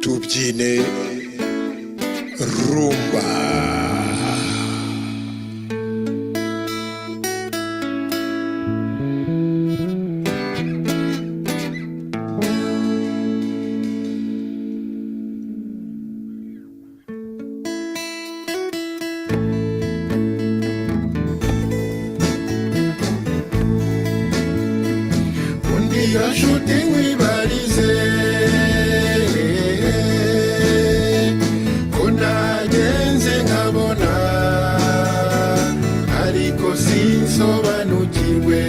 tubyine rumba. Yashuti mwibarize ko nagenze nkabona ariko sinsobanukirwe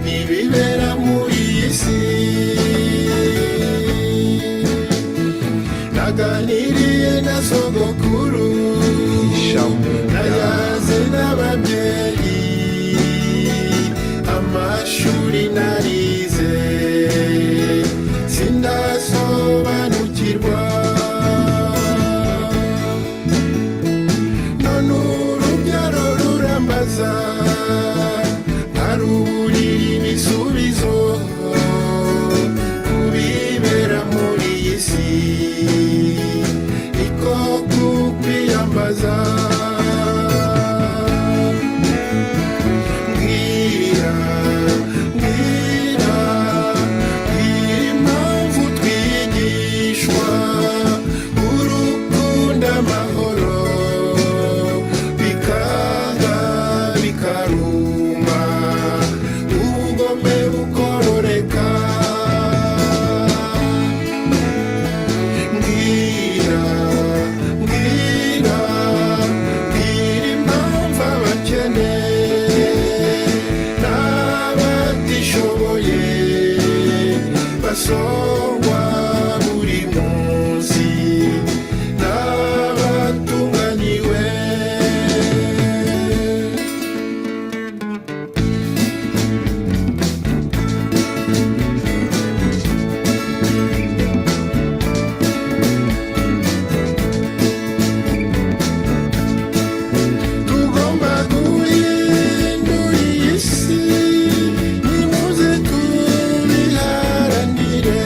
n'ibibera muri iyi si. Naganiriye na sogokuru nayaze n'ababyeyi amashuri narize sindasobanukirwa, none urubyaro rurambaza nkaruburira ibisubizo kubibera muri iyi si, niko kukwiyambaza. Nimuze tubiharanire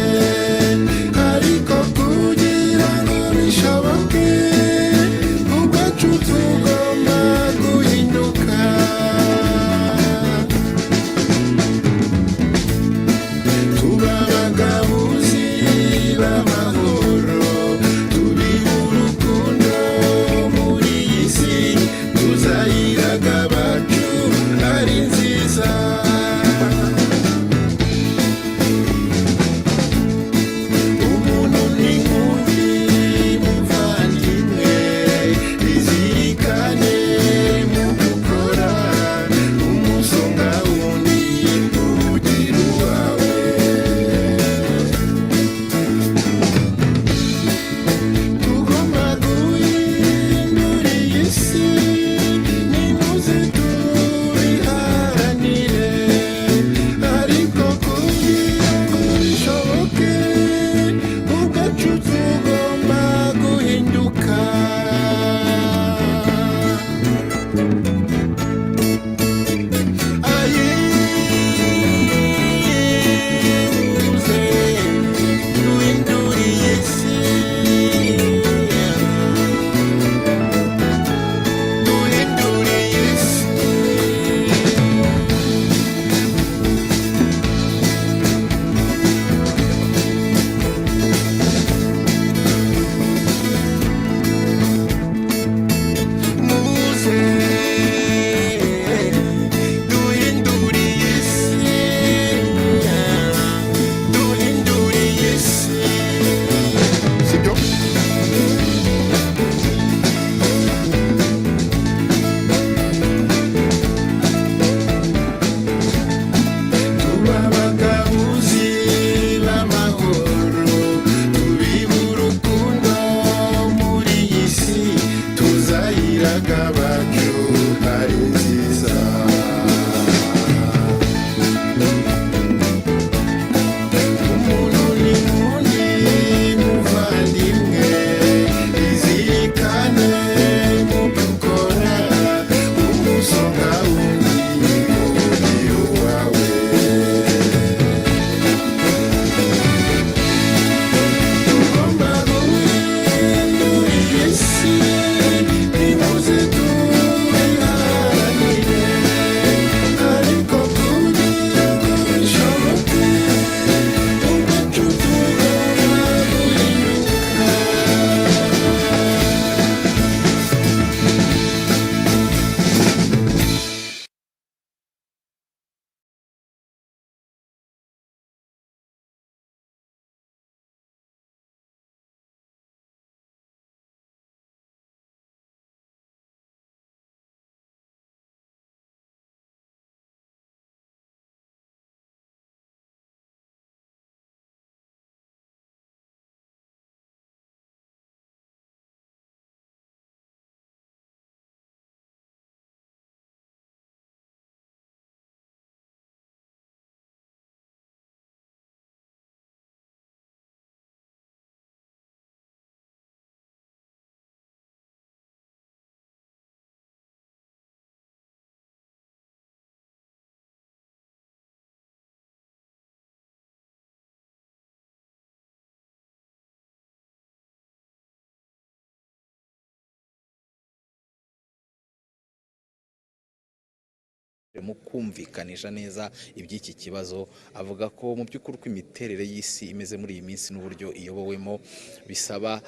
mu kumvikanisha neza iby'iki kibazo. Avuga ko mu by'ukuri uko imiterere y'isi imeze muri iyi minsi n'uburyo iyobowemo bisaba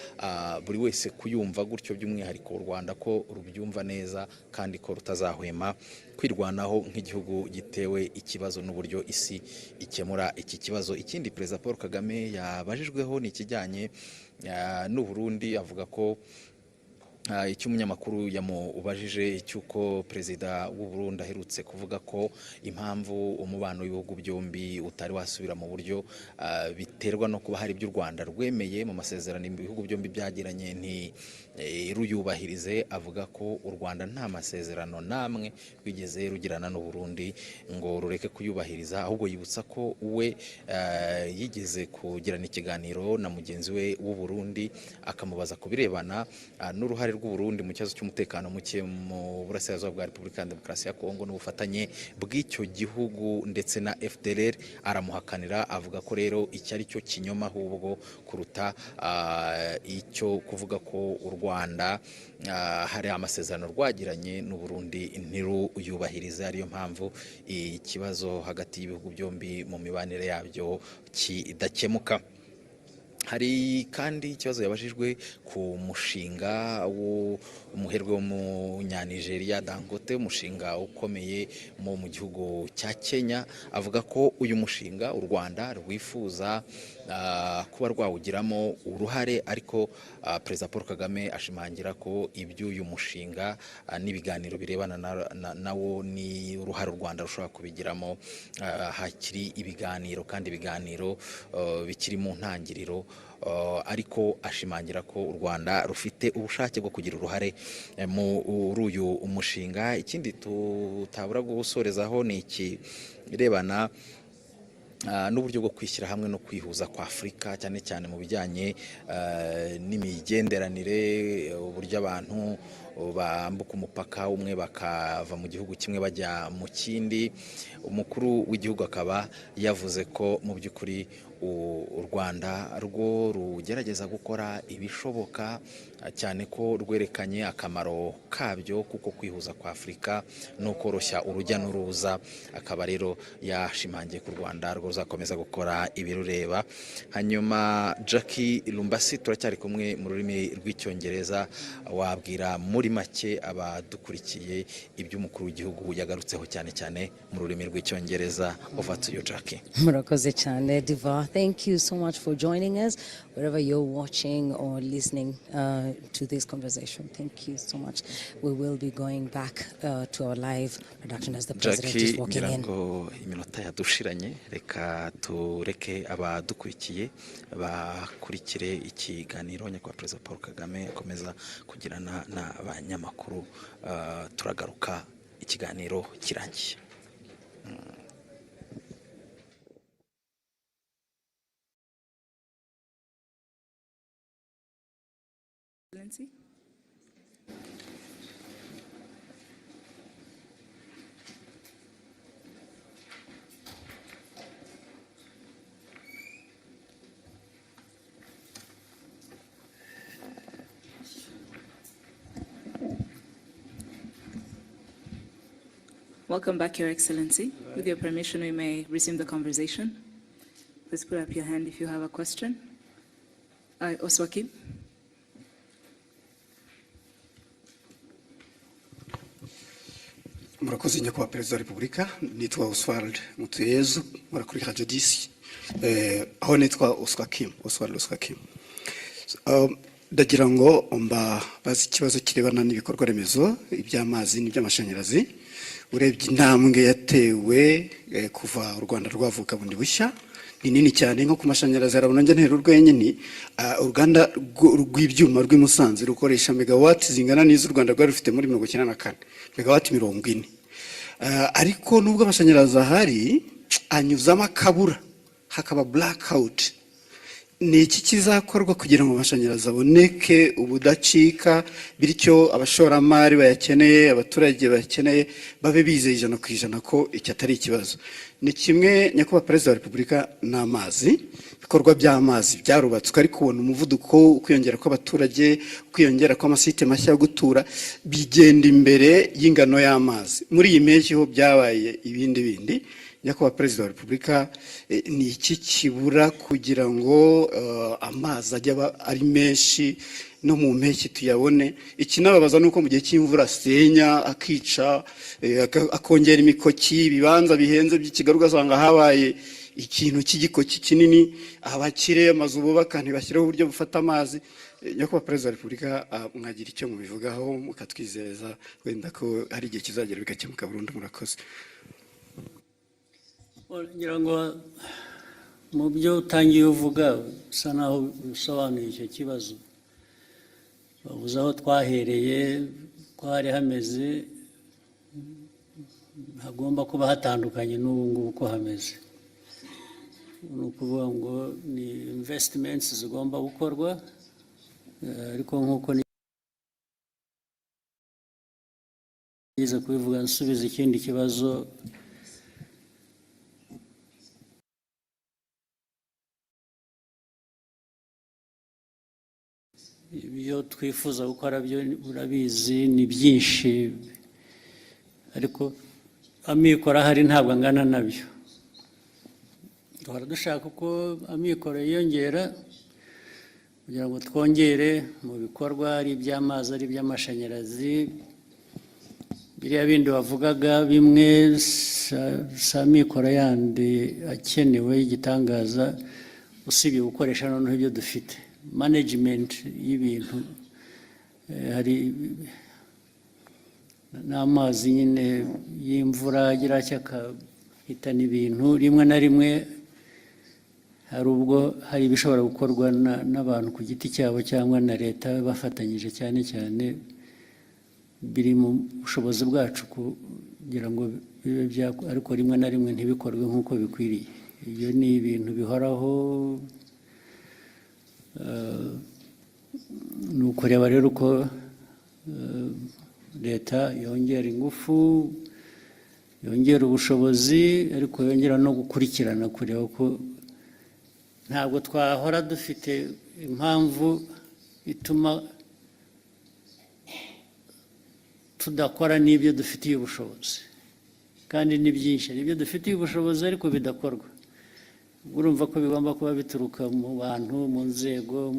buri wese kuyumva gutyo, by'umwihariko u Rwanda ko rubyumva neza kandi ko rutazahwema kwirwanaho nk'igihugu gitewe ikibazo n'uburyo isi ikemura iki kibazo. Ikindi Perezida Paul Kagame yabajijweho ni ikijyanye n'u Burundi. Avuga ko icyo umunyamakuru yamubajije cy'uko Perezida w'u Burundi aherutse kuvuga ko impamvu umubano w'ibihugu byombi utari wasubira mu buryo biterwa no kuba hari ibyo u Rwanda rwemeye mu masezerano ibihugu byombi byagiranye ruyubahirize. Avuga ko u Rwanda nta masezerano namwe rwigeze rugirana n'u Burundi ngo rureke kuyubahiriza, ahubwo yibutsa ko we yigeze kugirana ikiganiro na mugenzi we w'u Burundi akamubaza ku birebana n'uruhare rw'u Burundi mu kibazo cy'umutekano muke mu burasirazuba bwa Repubulika ya Demokarasi ya Kongo n'ubufatanye bw'icyo gihugu ndetse na FDLR. Aramuhakanira, avuga ko rero iki ari cyo kinyoma ahubwo kuruta icyo kuvuga ko u Rwanda hari amasezerano rwagiranye n'u Burundi ntiruyubahirize, ariyo mpamvu ikibazo hagati y'ibihugu byombi mu mibanire yabyo kidakemuka. Hari kandi ikibazo yabajijwe ku mushinga w'umuherwe w'umunyanigeriya Dangote, umushinga ukomeye mu gihugu cya Kenya. Avuga ko uyu mushinga u Rwanda rwifuza kuba rwawugiramo uruhare, ariko Perezida Paul Kagame ashimangira ko iby'uyu mushinga n'ibiganiro birebana nawo ni uruhare u Rwanda rushobora kubigiramo hakiri ibiganiro, kandi ibiganiro bikiri mu ntangiriro. Ariko ashimangira ko u Rwanda rufite ubushake bwo kugira uruhare muri uyu umushinga. Ikindi tutabura gusorezaho ni ikirebana n'uburyo bwo kwishyira hamwe no kwihuza kwa Afurika, cyane cyane mu bijyanye n'imigenderanire, uburyo abantu bambuka umupaka umwe bakava mu gihugu kimwe bajya mu kindi. Umukuru w'igihugu akaba yavuze ko mu by'ukuri u Rwanda rwo rugerageza gukora ibishoboka, cyane ko rwerekanye akamaro kabyo kuko kwihuza kwa Afurika no koroshya urujya n'uruza. Akaba rero yashimangiye ku Rwanda rwo ruzakomeza gukora ibirureba. Hanyuma Jackie Lumbasi, turacyari kumwe mu rurimi rw'icyongereza, wabwira muri make abadukurikiye iby'umukuru w'igihugu yagarutseho cyane cyane mu rurimi rw'icyongereza. Over to you, Jackie. Murakoze cyane Diva. Thank you so much for joining us wherever you're watching or listening to this conversation. Thank you so much. We will be going back to our live production as the president is walking in. Jackie, iminota yadushiranye, reka tureke abadukurikiye bakurikire ikiganiro nyakubahwa Perezida Paul Kagame akomeza kugirana n'abanyamakuru. Turagaruka ikiganiro kirangiye. Welcome back, Your Excellency. With your permission, we may resume the conversation. Please put up your hand if you have a question. Oswaki. Murakoze nyakubahwa Perezida wa Repubulika, nitwa Oswald Mutuyezu, nkora kuri Radio 10. Aho nitwa Oswald Kim. Ndagira ngo bazi ikibazo kirebana n'ibikorwa remezo iby'amazi n'iby'amashanyarazi. Urebye intambwe yatewe kuva u Rwanda rwavuka bundi bushya ni nini cyane, nko ku mashanyarazi arabona nje ntero rwenyine. Uruganda rw'ibyuma rw'Imusanze rukoresha megawati zingana n'izo u Rwanda rwari rufite muri 1994, megawati 40. Ariko nubwo amashanyarazi ahari anyuzamo akabura, hakaba blackout. ni iki kizakorwa kugira ngo amashanyarazi aboneke ubudacika, bityo abashoramari bayakeneye, abaturage bayakeneye babe bizeye 100% ko iki atari ikibazo? Ni kimwe nyakubahwa Perezida wa Repubulika n'amazi, ibikorwa by'amazi byarubatswe ariko ubona umuvuduko ukwiyongera kw'abaturage, ukwiyongera kw'amasite mashya yo gutura bigenda imbere y'ingano y'amazi. Muri iyi mpeshyi ho byabaye ibindi bindi. Nyakubahwa Perezida wa Repubulika, ni iki kibura kugira ngo amazi ajya ari menshi no mu mpeshyi tuyabone? Ikinababaza nuko mu gihe cy'imvura asenya akica, akongera imikoki, ibibanza bihenze by'ikigaruka ugasanga habaye ikintu cy'igikoki kinini, abakire amazu bubaka ntibashyireho uburyo bufata amazi. Nyakubahwa Perezida wa Repubulika, mwagira icyo mubivugaho mukatwizeza wenda ko hari igihe kizagera bigakemuka burundu? Murakoze. ngira ngo mu byo utangiye uvuga usa naho usobanuye icyo kibazo. Bavuze aho twahereye ko hari hameze, hagomba kuba hatandukanye n'ubu ngubu ko hameze. Ni ukuvuga ngo ni investments zigomba gukorwa, ariko nk'uko nize kubivuga nsubiza ikindi kibazo, ibyo twifuza gukora byo urabizi ni byinshi, ariko amikoro ahari ntabwo angana nabyo. Duhora dushaka uko amikoro yiyongera kugira ngo twongere mu bikorwa, ari iby'amazi ari iby'amashanyarazi. Biriya bindi bavugaga bimwe si amikoro yandi akenewe y'igitangaza, usibye gukoresha noneho ibyo dufite. Management y'ibintu, hari n'amazi nyine y'imvura agira akahitana ibintu. Rimwe na rimwe hari ubwo hari ibishobora gukorwa n'abantu ku giti cyabo cyangwa na leta bafatanyije, cyane cyane biri mu bushobozi bwacu kugira ngo bibe ariko rimwe na rimwe ntibikorwe nk'uko bikwiriye. Ibyo ni ibintu bihoraho. Ni ukureba rero uko leta yongera ingufu, yongera ubushobozi, ariko yongera no gukurikirana kureba ko ntabwo twahora dufite impamvu ituma tudakora n'ibyo dufitiye ubushobozi, kandi ni byinshi ibyo dufitiye ubushobozi ariko bidakorwa. Urumva ko bigomba kuba bituruka mu bantu, mu nzego,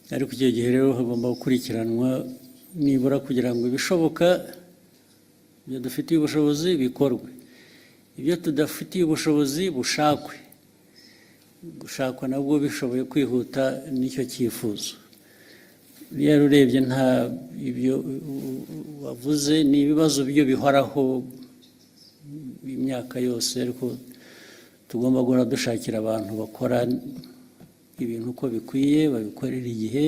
ariko icyo gihe rero hagomba gukurikiranwa nibura kugira ngo ibishoboka ibyo dufitiye ubushobozi bikorwe, ibyo tudafitiye ubushobozi gushakwa nabwo bishoboye kwihuta n'icyo cyifuzo. Rero urebye nta ibyo wavuze ni ibibazo byo bihoraho imyaka yose, ariko tugomba guhora dushakira abantu bakora ibintu uko bikwiye, babikorera igihe,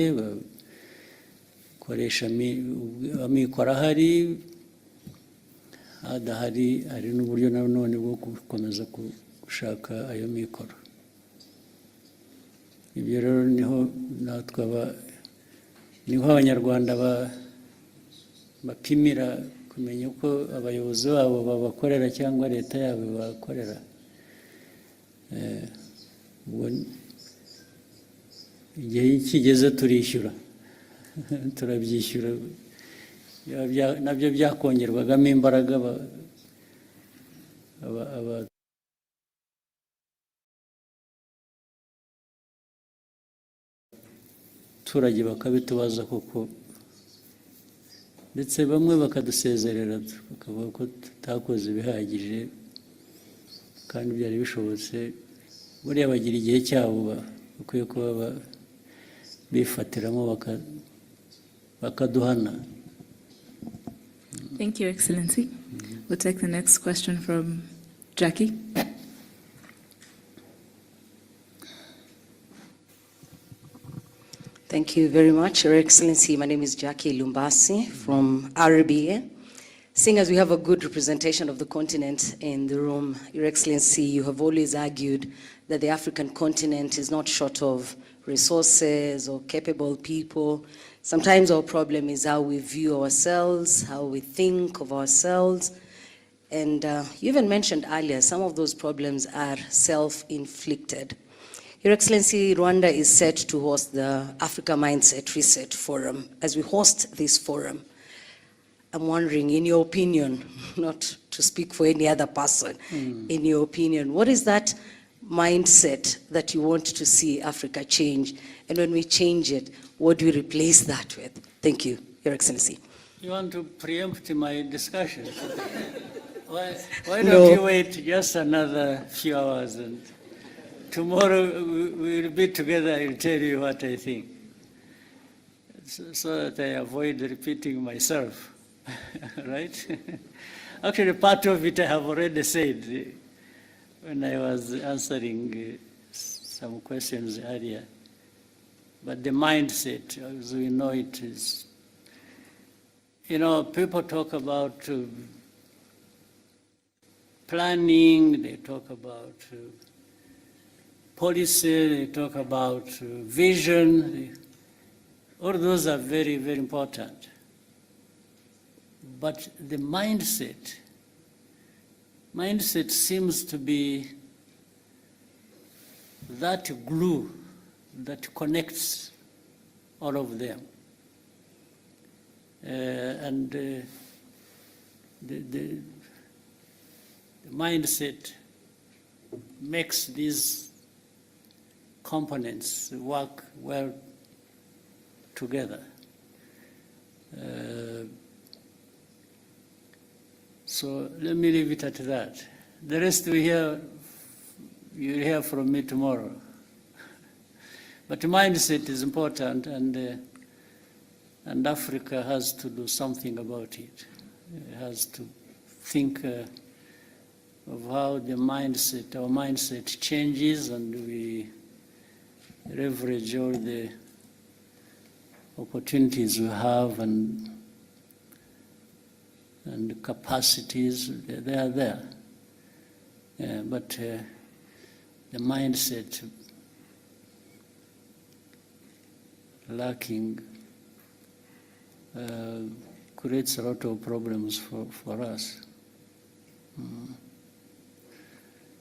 bakoresha amikoro ahari, adahari hari n'uburyo nanone bwo gukomeza gushaka ayo mikoro. Ibyo rero niho abanyarwanda bapimira kumenya uko abayobozi babo babakorera cyangwa leta yabo bakorera. Igihe kigeze turishyura turabyishyura, nabyo byakongerwagamo imbaraga abaturage bakabitubaza koko, ndetse bamwe bakadusezerera bakavuga ko tutakoze ibihagije kandi byari bishobotse. Buriya bagira igihe cyabo bakwiye kuba bifatiramo bakaduhana. Thank you, Excellency. We'll take the next question from Jackie. Thank you very much, Your Excellency. My name is Jackie Lumbasi from RBA. Seeing as we have a good representation of the continent in the room, Your Excellency, you have always argued that the African continent is not short of resources or capable people. Sometimes our problem is how we view ourselves, how we think of ourselves. And you even mentioned earlier, some of those problems are self-inflicted. Your Excellency, Rwanda is set to host the Africa Mindset Reset Forum. As we host this forum, I'm wondering, in your opinion, not to speak for any other person, in your opinion, what is that mindset that you want to see Africa change? And when we change it, what do we replace that with? Thank you, Your Excellency. You want to preempt my discussion? Why No. don't you wait just another few hours, and tomorrow we'll be together. I'll tell you what I think, so that I avoid repeating myself. Right? Actually, part of it I have already said when I was answering some questions earlier. But the mindset, as we know it, is, people talk about planning, they talk about policy, they talk about vision. All those are very, very important. But the mindset seems to be that glue that connects all of them. The mindset makes these components work well together. So let me leave it at that. The rest you'll hear from me tomorrow. But mindset is important, and Africa has to do something about it. It has to think of how our mindset changes, and we leverage all the opportunities we have and capacities. They are there. But the mindset lacking creates a lot of problems for us.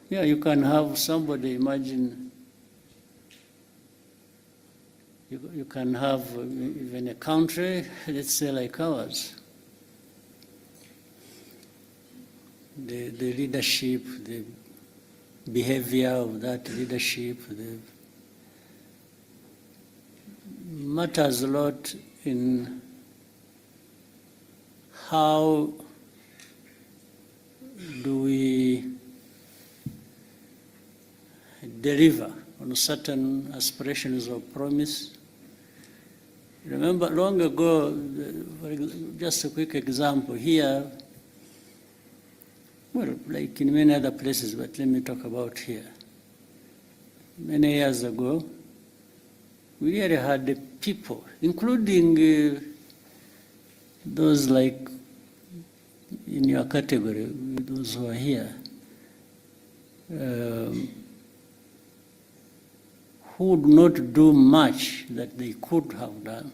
Yeah, you can have somebody, imagine, you can have even a country, let's say like ours. The leadership, the behavior of that leadership, matters a lot in how do we deliver on certain aspirations or promise. Remember, long ago, just a quick example here, well, like in many other places, but let me talk about here. Many years ago, we really had the people, including those like in your category, those who are here, who would not do much that they could have done,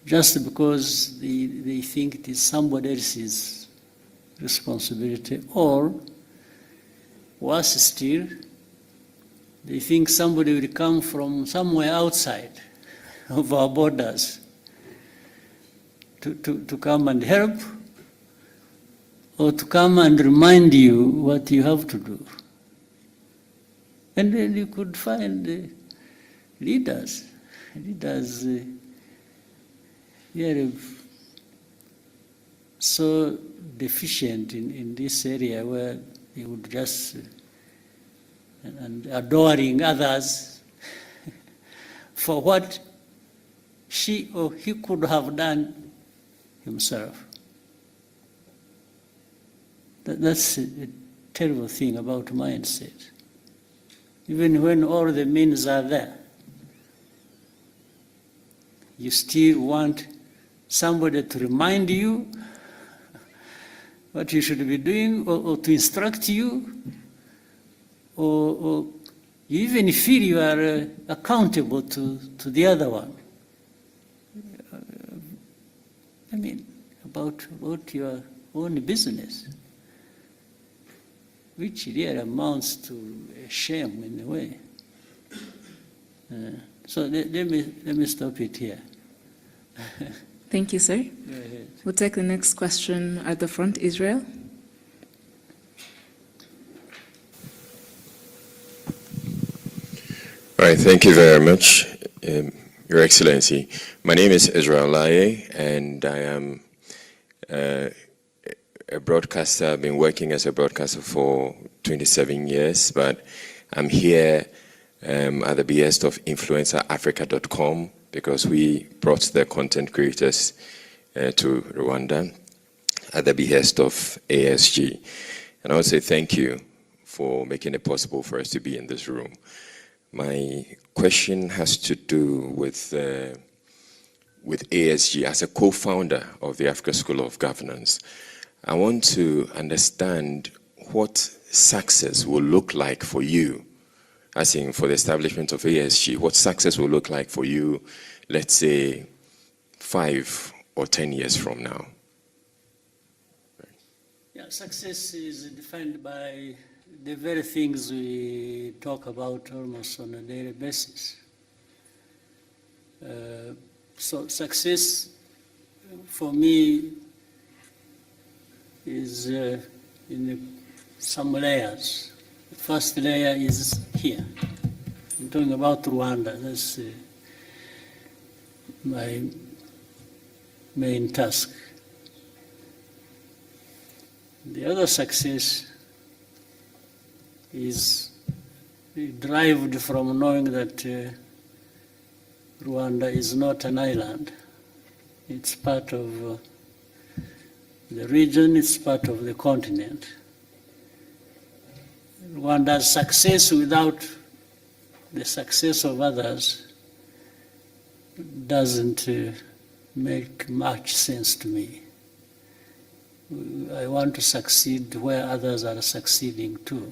just because they think it is somebody else's responsibility, or worse still, they think somebody will come from somewhere outside of our borders to come and help, or to come and remind you what you have to do. And then you could find leaders here so deficient in this area, where they would just and adoring others for what she or he could have done himself. That's a terrible thing about mindset. Even when all the means are there, you still want somebody to remind you what you should be doing, or to instruct you, or you even feel you are accountable to the other one. I mean, about your own business, which really amounts to a shame in a way. So let me stop it here. Thank you, sir. Go ahead. We'll take the next question at the front. Israel. All right, thank you very much, Your Excellency. My name is Yahaye, and I am a broadcaster. I've been working as a broadcaster for 27 years, but I'm here at the behest of influencerafrica.com because we brought the content creators to Rwanda at the behest of ASG. And I want to say thank you for making it possible for us to be in this room. My question has to do with ASG as a co-founder of the Africa School of Governance. I want to understand what success will look like for you, as in for the establishment of ASG, what success will look like for you, let's say 5 or 10 years from now. Yeah, success is defined by the very things we talk about almost on a daily basis. So success for me is in some layers. The first layer is here. I'm talking about Rwanda. That's my main task. The other success is derived from knowing that Rwanda is not an island. It's part of the region, it's part of the continent. Rwanda's success without the success of others doesn't make much sense to me. I want to succeed where others are succeeding too.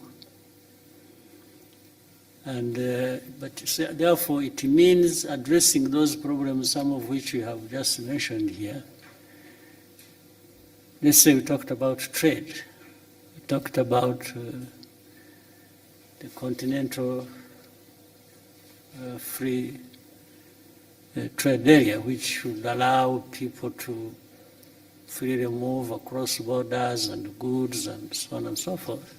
And but therefore it means addressing those problems, some of which you have just mentioned here. Let's say we talked about trade. We talked about the continental free trade area, which should allow people to freely move across borders and goods and so on and so forth.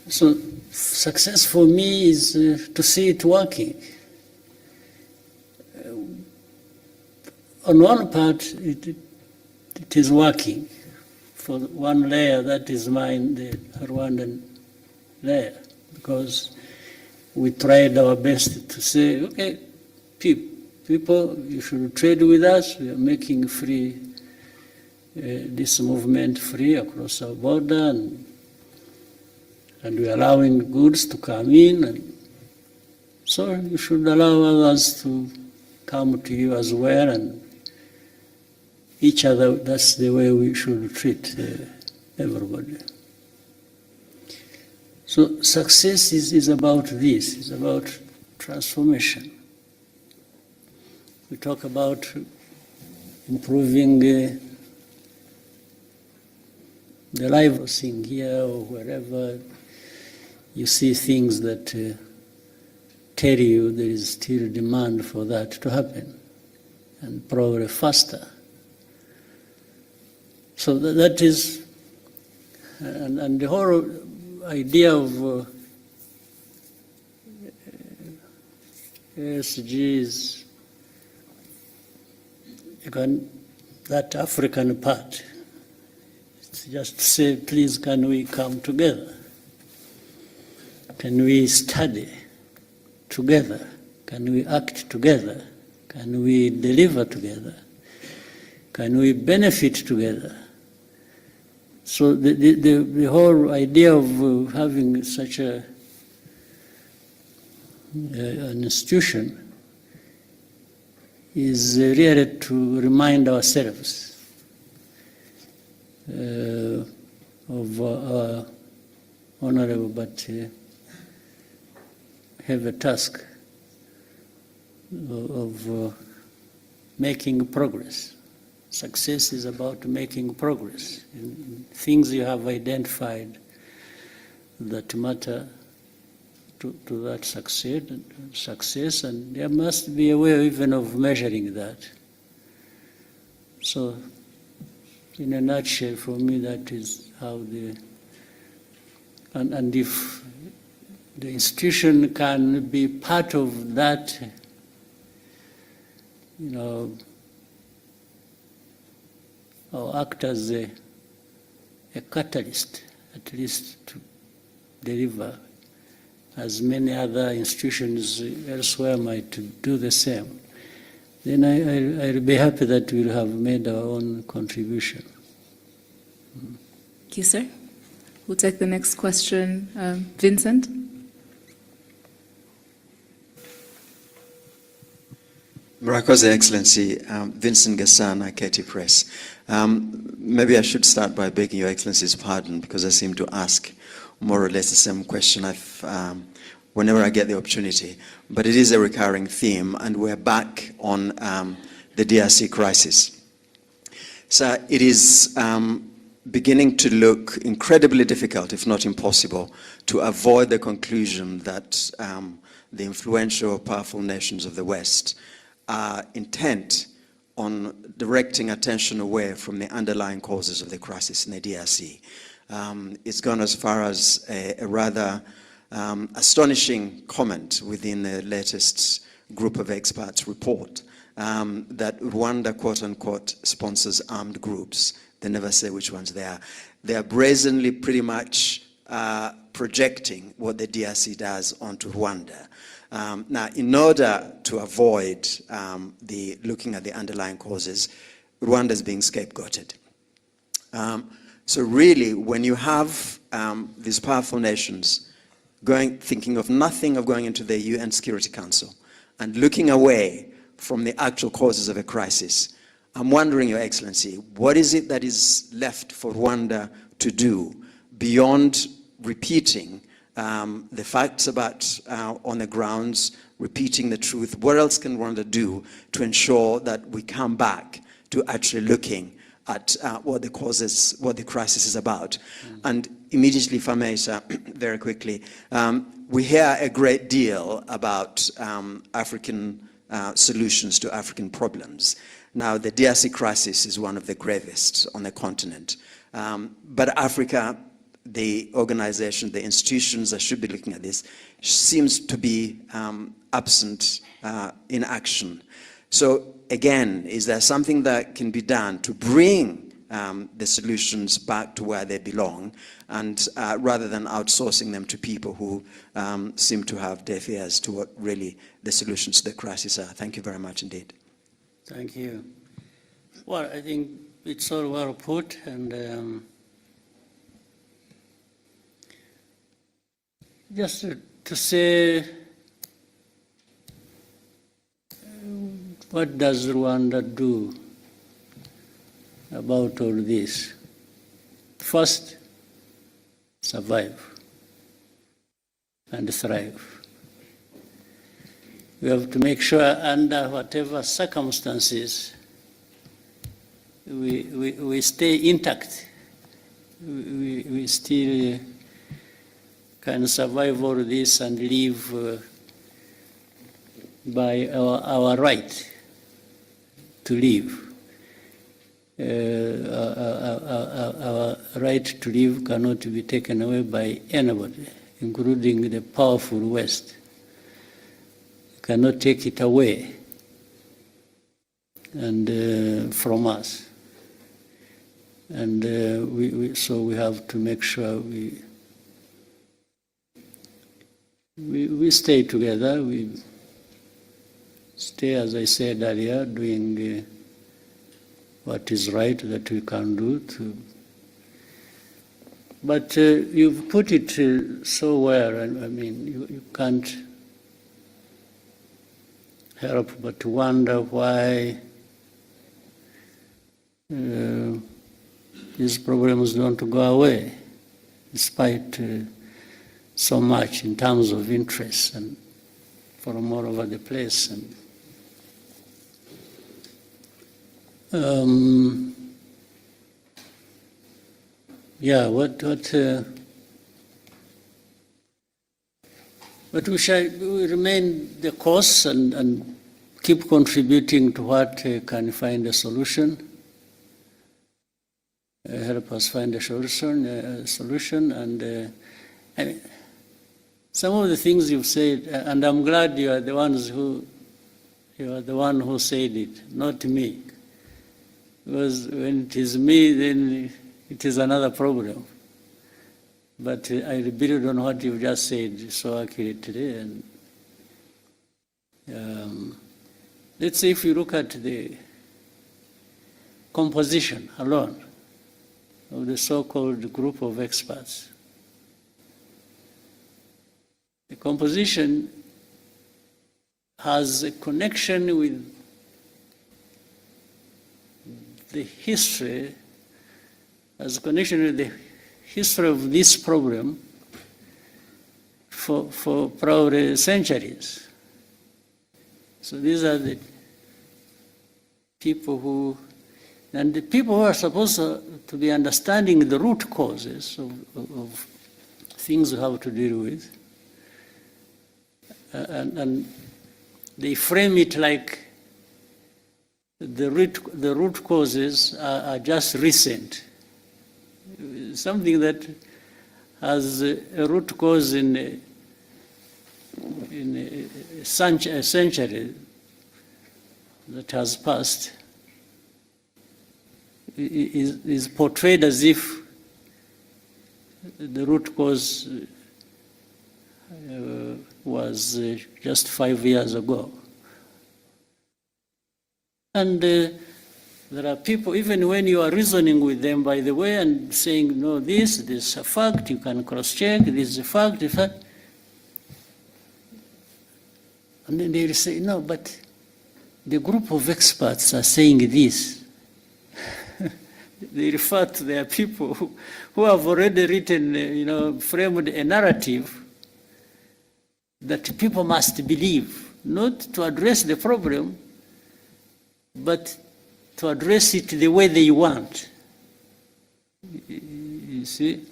So success for me is to see it working. On one part, it is working. For one layer, that is mine, the Rwandan layer, because we tried our best to say, okay, people, you should trade with us. We are making free, this movement free across our border, and we are allowing goods to come in. And so you should allow others to come to you as well, and each other. That's the way we should treat everybody. So success is about this, it's about transformation. We talk about improving the life of thing here or wherever you see things that tell you there is still demand for that to happen, and probably faster. So that is, and the whole idea of ASG's, that African part, it's just to say, please, can we come together? Can we study together? Can we act together? Can we deliver together? Can we benefit together? So the whole idea of having such an institution is really to remind ourselves of our honorable but heavy task of making progress. Success is about making progress in things you have identified that matter to that success, and there must be a way even of measuring that. So, in a nutshell, for me, that is how and if the institution can be part of that, or act as a catalyst, at least to deliver, as many other institutions elsewhere might do the same, then I'll be happy that we'll have made our own contribution. Thank you, sir. We'll take the next question. Vincent? Murakoze, Excellency. Vincent Gasana, Katie Press. Maybe I should start by begging Your Excellency's pardon because I seem to ask more or less the same question whenever I get the opportunity. But it is a recurring theme, and we're back on the DRC crisis. So it is beginning to look incredibly difficult, if not impossible, to avoid the conclusion that the influential, powerful nations of the West are intent on directing attention away from the underlying causes of the crisis in the DRC. It's gone as far as a rather astonishing comment within the latest group of experts report that Rwanda, quote unquote, sponsors armed groups. They never say which ones they are. They are brazenly pretty much projecting what the DRC does onto Rwanda. Now, in order to avoid looking at the underlying causes, Rwanda is being scapegoated. So really, when you have these powerful nations thinking of nothing of going into the UN Security Council and looking away from the actual causes of a crisis, I'm wondering, Your Excellency, what is it that is left for Rwanda to do beyond repeating the facts about on the grounds, repeating the truth? What else can Rwanda do to ensure that we come back to actually looking at what the causes, what the crisis is about? And immediately, if I may, sir, very quickly, we hear a great deal about African solutions to African problems. Now, the DRC crisis is one of the gravest on the continent. But Africa, the organization, the institutions that should be looking at this, seems to be absent in action. So again, is there something that can be done to bring the solutions back to where they belong, and rather than outsourcing them to people who seem to have deaf ears to what really the solutions to the crisis are? Thank you very much indeed. Thank you. Well, I think it's all well put, and just to say, what does Rwanda do about all this? First, survive and thrive. We have to make sure under whatever circumstances we stay intact. We still can survive all this and live by our right to live. Our right to live cannot be taken away by anybody, including the powerful West. Cannot take it away and from us. And so we have to make sure we stay together. We stay, as I said earlier, doing what is right that we can do. But you've put it so well. I mean, you can't help but to wonder why these problems don't go away, despite so much in terms of interest and from all over the place. And but we shall remain the course and keep contributing to what can find a solution, help us find a solution. And I mean, some of the things you've said, and I'm glad you are the one who said it, not me. Because when it is me, then it is another problem. But I build on what you've just said so accurately. And let's say if you look at the composition alone of the so-called group of experts, the composition has a connection with the history, has a connection with the history of this problem for probably centuries. So these are the people who are supposed to be understanding the root causes of things we have to deal with. And they frame it like the root causes are just recent. Something that has a root cause in a century that has passed is portrayed as if the root cause was just 5 years ago. And there are people, even when you are reasoning with them, by the way, and saying, no, this is a fact, you can cross-check, this is a fact, and then they will say, no, but the group of experts are saying this. They refer to their people who have already written, framed a narrative that people must believe, not to address the problem, but to address it the way they want. You see?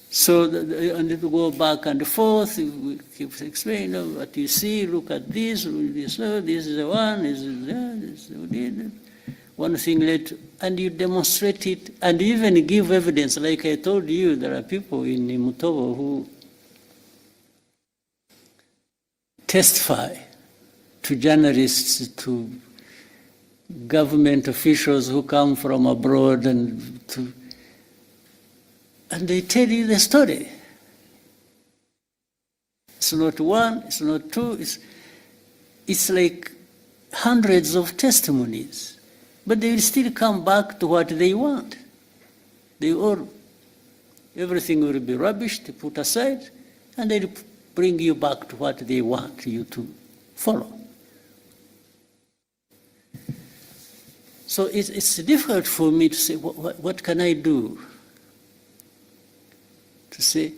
So, and it will go back and forth, we keep explaining, what you see, look at this is the one, this is that, this is one thing later, and you demonstrate it, and even give evidence. Like I told you, there are people in Mutobo who testify to journalists, to government officials who come from abroad, and they tell you the story. It's not one, it's not two, it's like hundreds of testimonies. But they will still come back to what they want. Everything will be rubbish, to put aside, and they'll bring you back to what they want you to follow. So it's difficult for me to say, what can I do? To say,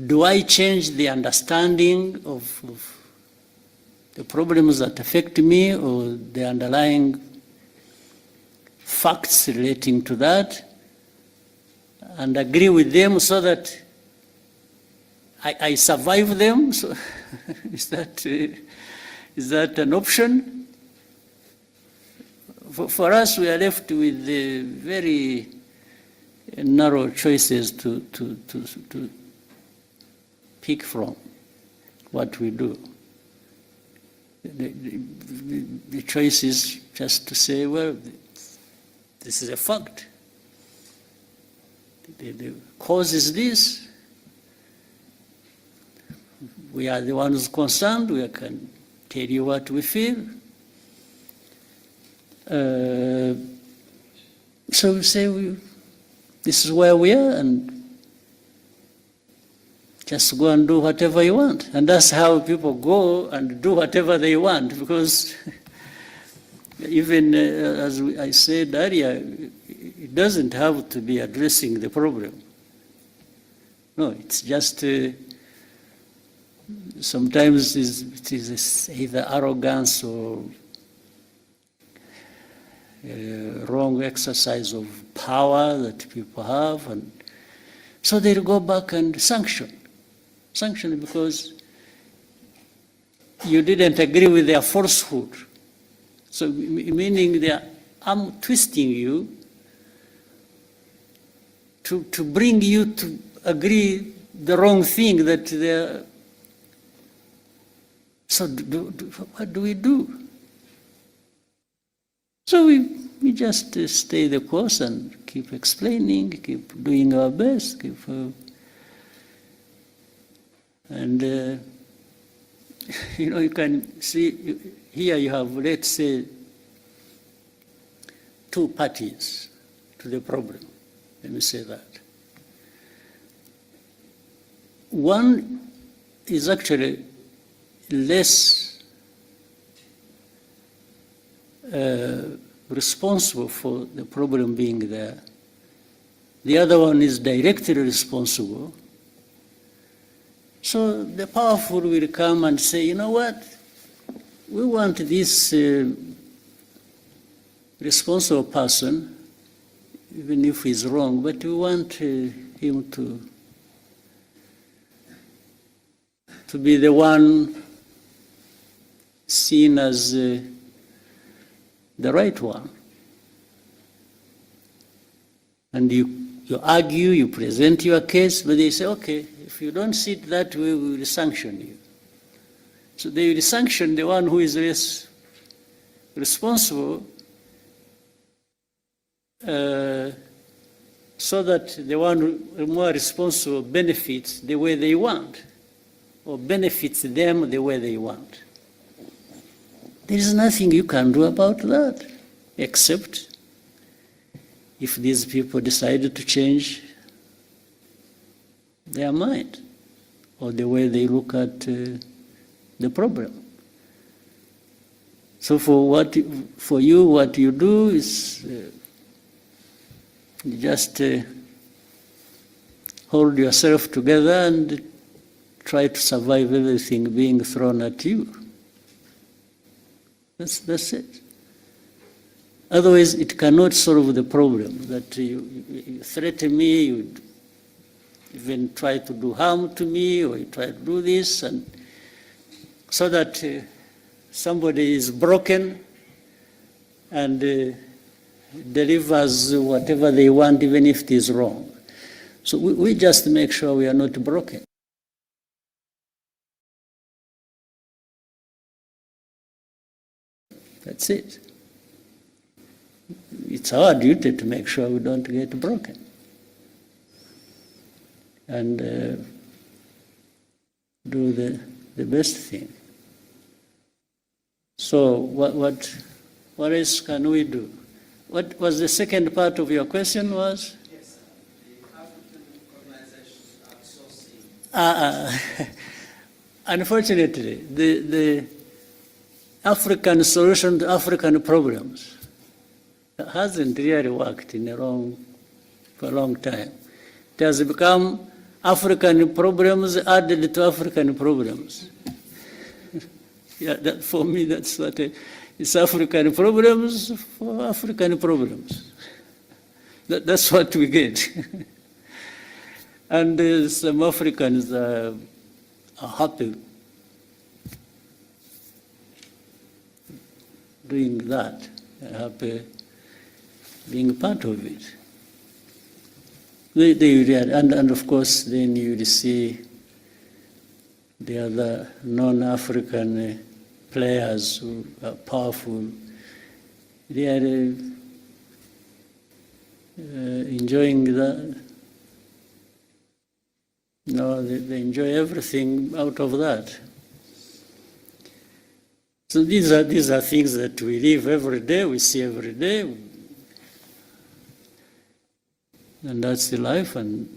do I change the understanding of the problems that affect me, or the underlying facts relating to that, and agree with them so that I survive them? So is that an option? For us, we are left with very narrow choices to pick from what we do. The choice is just to say, well, this is a fact. The cause is this. We are the ones concerned. We can tell you what we feel. So we say, this is where we are, and just go and do whatever you want. And that's how people go and do whatever they want, because even as I said earlier, it doesn't have to be addressing the problem. No, it's just sometimes it is either arrogance or wrong exercise of power that people have, and so they'll go back and sanction because you didn't agree with their falsehood. So meaning they are arm twisting you to bring you to agree the wrong thing that they're. So what do we do? So we just stay the course and keep explaining, keep doing our best, and you can see here you have, let's say, two parties to the problem. Let me say that. One is actually less responsible for the problem being there. The other one is directly responsible. So the powerful will come and say, you know what, we want this responsible person, even if he's wrong, but we want him to be the one seen as the right one. And you argue, you present your case, but they say, okay, if you don't see it that way, we will sanction you. So they will sanction the one who is less responsible, so that the one who more responsible benefits the way they want, or benefits them the way they want. There is nothing you can do about that, except if these people decided to change their mind or the way they look at the problem. So for you, what you do is you just hold yourself together and try to survive everything being thrown at you. That's it. Otherwise, it cannot solve the problem. That you threaten me, you even try to do harm to me, or you try to do this, and so that somebody is broken and delivers whatever they want, even if it is wrong. So we just make sure we are not broken. That's it. It's our duty to make sure we don't get broken. And do the best thing. So what else can we do? What was the second part of your question was? Yes, the African organizations outsourcing. Unfortunately, the African solution to African problems hasn't really worked for a long time. It has become African problems added to African problems. Yeah, for me, that's what it's African problems for African problems. That's what we get. And some Africans are happy doing that, happy being part of it. And of course, then you see the other non-African players who are powerful. They are enjoying that. They enjoy everything out of that. So these are things that we live every day, we see every day, and that's the life. And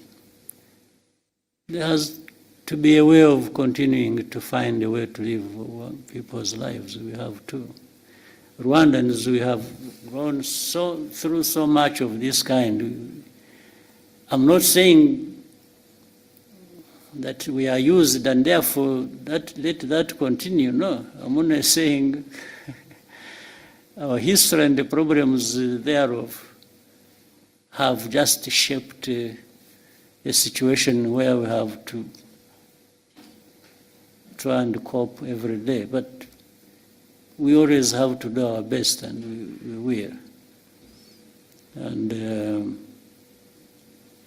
there has to be a way of continuing to find a way to live people's lives, we have to. Rwandans, we have gone through so much of this kind. I'm not saying that we are used and therefore let that continue. No, I'm only saying our history and the problems thereof have just shaped a situation where we have to try and cope every day. But we always have to do our best, and we will. And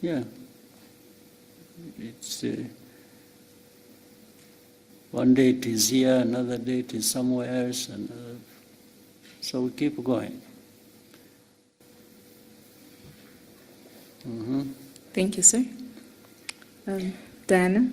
yeah, it's one day it is here, another day it is somewhere else, and so we keep going. Thank you, sir. Diana?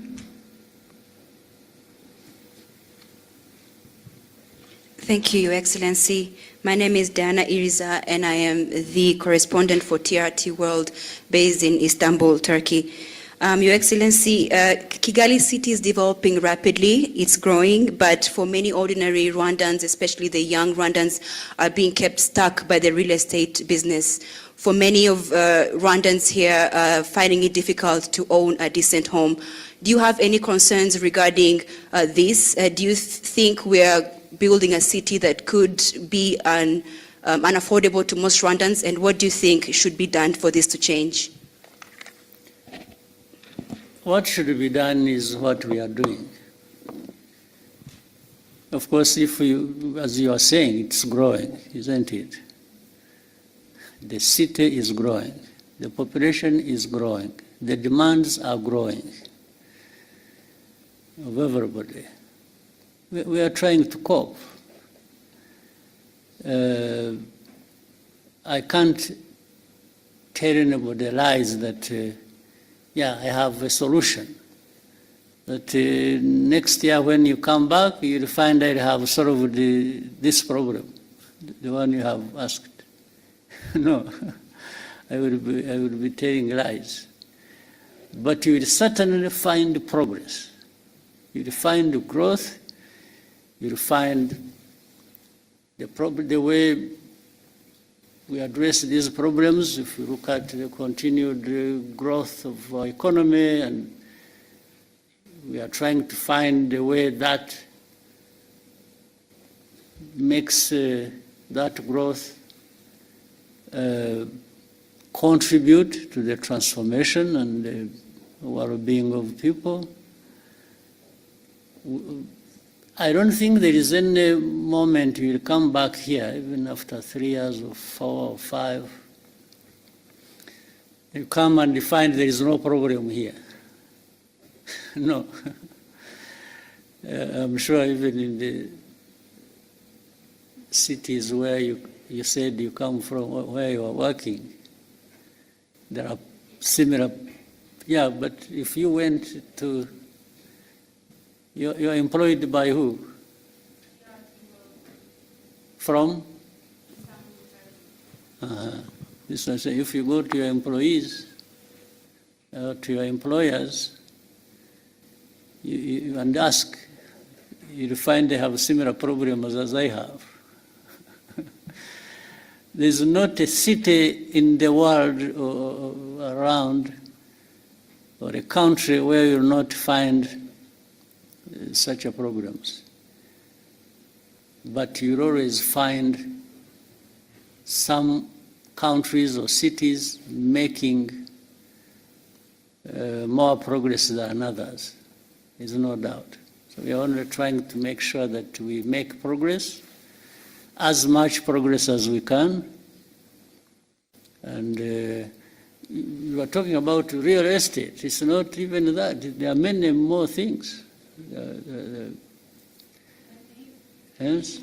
Thank you, Your Excellency. My name is Diana Iriza, and I am the correspondent for TRT World based in Istanbul, Turkey. Your Excellency, Kigali city is developing rapidly, it's growing, but for many ordinary Rwandans, especially the young Rwandans, are being kept stuck by the real estate business. For many of Rwandans here, finding it difficult to own a decent home. Do you have any concerns regarding this? Do you think we are building a city that could be unaffordable to most Rwandans, and what do you think should be done for this to change? What should be done is what we are doing. Of course, if you, as you are saying, it's growing, isn't it? The city is growing, the population is growing, the demands are growing of everybody. We are trying to cope. I can't tell anybody lies that, yeah, I have a solution. That next year when you come back, you'll find I have solved this problem, the one you have asked. No, I would be telling lies. But you will certainly find progress. You will find growth. You will find the way we address these problems. If you look at the continued growth of our economy, and we are trying to find a way that makes that growth contribute to the transformation and the well-being of people. I don't think there is any moment you will come back here, even after 3 years or 4 or 5. You come and you find there is no problem here. No. I'm sure even in the cities where you said you come from, where you are working, there are similar, yeah, but if you went to, you're employed by who? From? This one say, if you go to your employees, to your employers, you and ask, you'll find they have similar problems as I have. There's not a city in the world or around, or a country where you'll not find such a problems. But you'll always find some countries or cities making more progress than others. There's no doubt. So we are only trying to make sure that we make progress, as much progress as we can. And you are talking about real estate. It's not even that. There are many more things. Yes?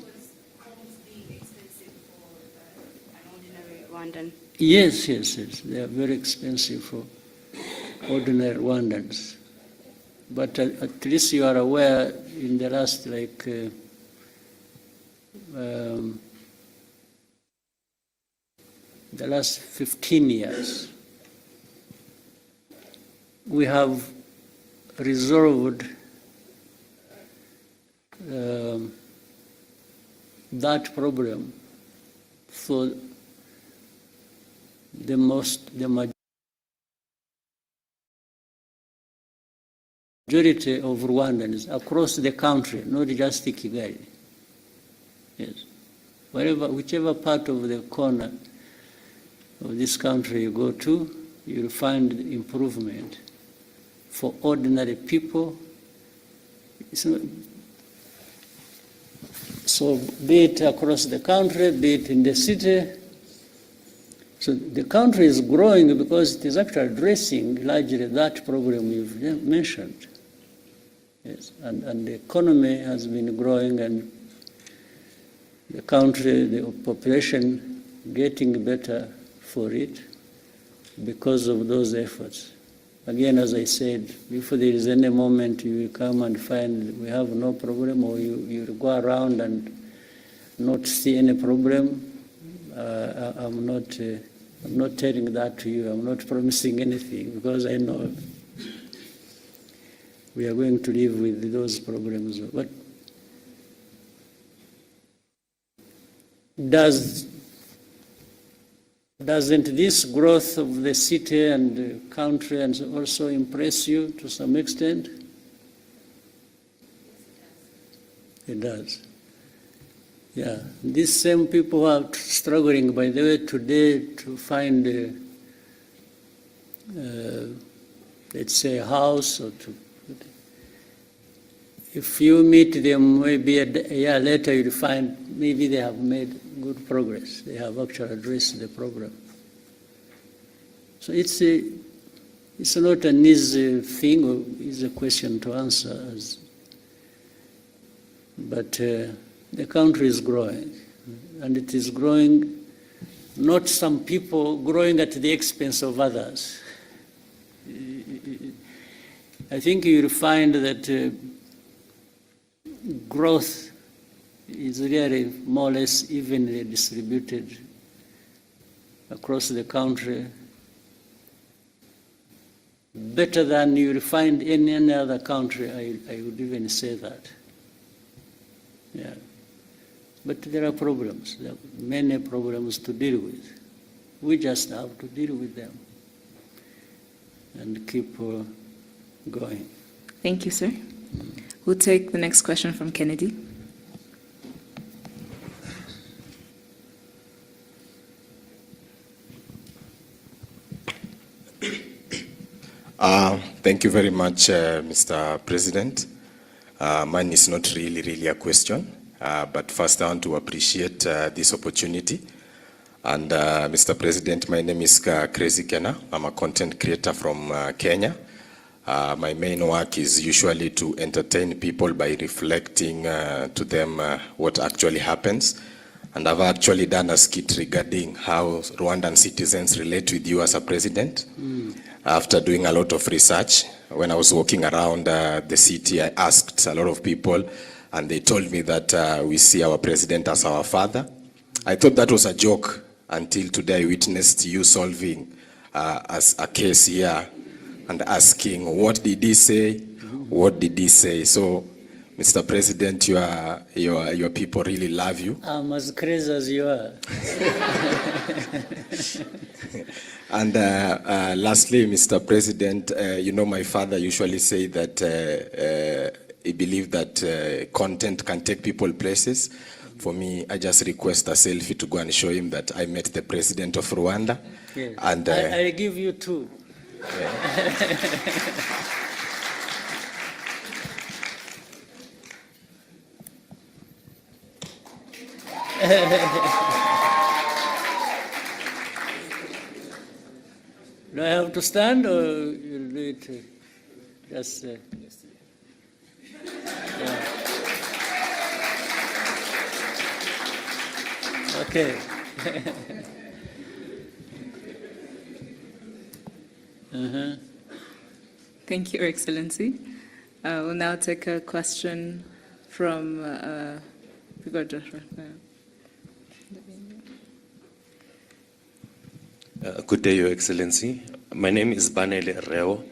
Yes, yes, yes. They are very expensive for ordinary Rwandans. But at least you are aware in the last, like, the last 15 years, we have resolved that problem for the majority of Rwandans across the country, not just Kigali. Yes. Whichever part of the corner of this country you go to, you'll find improvement for ordinary people. So be it across the country, be it in the city. So the country is growing because it is actually addressing largely that problem you've mentioned. Yes. And the economy has been growing, and the country, the population getting better for it because of those efforts. Again, as I said, if there is any moment you will come and find we have no problem, or you will go around and not see any problem, I'm not telling that to you. I'm not promising anything, because I know we are going to live with those problems. But doesn't this growth of the city and the country and also impress you to some extent? It does. Yeah. These same people who are struggling, by the way, today to find, let's say, a house, or if you meet them maybe a year later, you'll find maybe they have made good progress. They have actually addressed the problem. So it's not an easy thing or easy question to answer, but the country is growing, and it is growing, not some people growing at the expense of others. I think you'll find that growth is really more or less evenly distributed across the country, better than you will find in any other country. I would even say that. Yeah. But there are problems. There are many problems to deal with. We just have to deal with them and keep going. Thank you, sir. We'll take the next question from Kennedy. Thank you very much, Mr. President. Mine is not really a question, but first I want to appreciate this opportunity. And Mr. President, my name is Crazy Kenna. I'm a content creator from Kenya. My main work is usually to entertain people by reflecting to them what actually happens. And I've actually done a skit regarding how Rwandan citizens relate with you as a president. After doing a lot of research, when I was walking around the city, I asked a lot of people, and they told me that we see our president as our father. I thought that was a joke until today I witnessed you solving as a case here and asking, what did he say? What did he say? So, Mr. President, your people really love you. I'm as crazy as you are. And lastly, Mr. President, you know, my father usually say that he believed that content can take people places. For me, I just request a selfie to go and show him that I met the president of Rwanda. Yes. And I'll give you two. Do I have to stand, or you'll do it just... yeah. Okay. Thank you, Your Excellency. We'll now take a question from Good day, Your Excellency. My name is Banele Reo.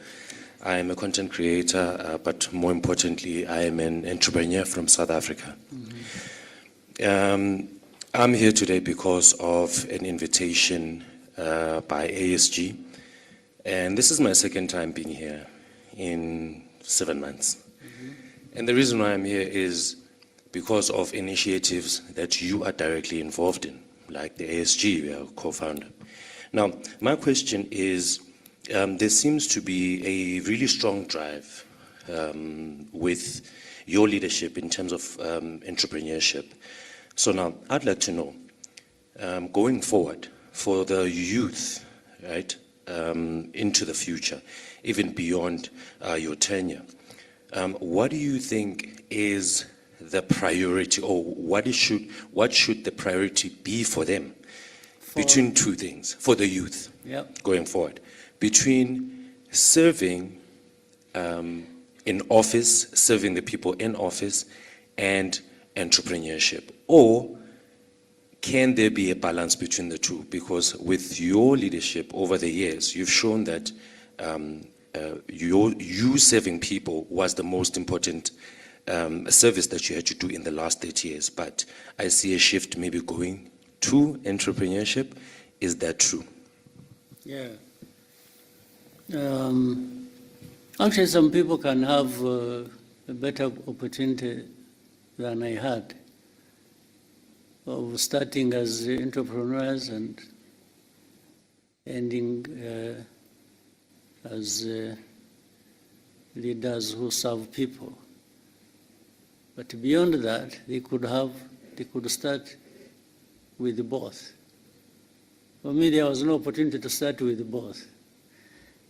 I am a content creator, but more importantly, I am an entrepreneur from South Africa. I'm here today because of an invitation by ASG, and this is my second time being here in 7 months. And the reason why I'm here is because of initiatives that you are directly involved in, like the ASG, we are co-founder. Now, my question is, there seems to be a really strong drive with your leadership in terms of entrepreneurship. So now, I'd like to know, going forward, for the youth, right, into the future, even beyond your tenure, what do you think is the priority, or what should the priority be for them? Between two things, for the youth, going forward, between serving in office, serving the people in office, and entrepreneurship? Or can there be a balance between the two? Because with your leadership over the years, you've shown that you serving people was the most important service that you had to do in the last 30 years. But I see a shift maybe going to entrepreneurship. Is that true? Yeah. Actually, some people can have a better opportunity than I had of starting as entrepreneurs and ending as leaders who serve people. But beyond that, they could start with both. For me, there was no opportunity to start with both.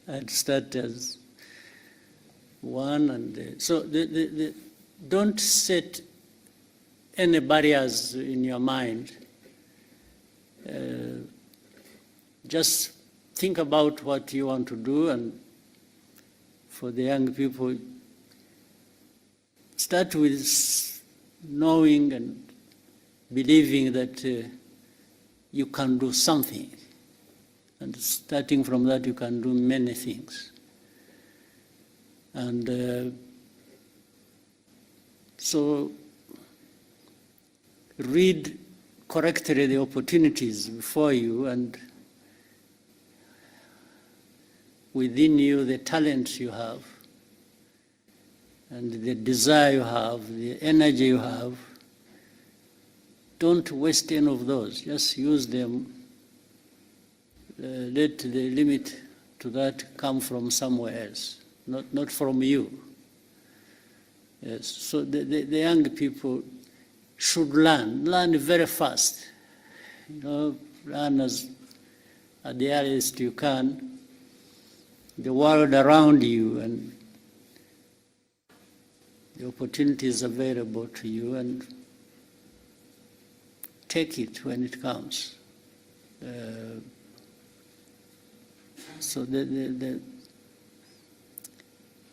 I'd start as one, and so don't set any barriers in your mind. Just think about what you want to do, and for the young people, start with knowing and believing that you can do something. And starting from that, you can do many things. And so read correctly the opportunities before you, and within you the talent you have, and the desire you have, the energy you have. Don't waste any of those. Just use them. Let the limit to that come from somewhere else, not from you. Yes. So the young people should learn very fast. Learn at the earliest you can, the world around you and the opportunities available to you, and take it when it comes. So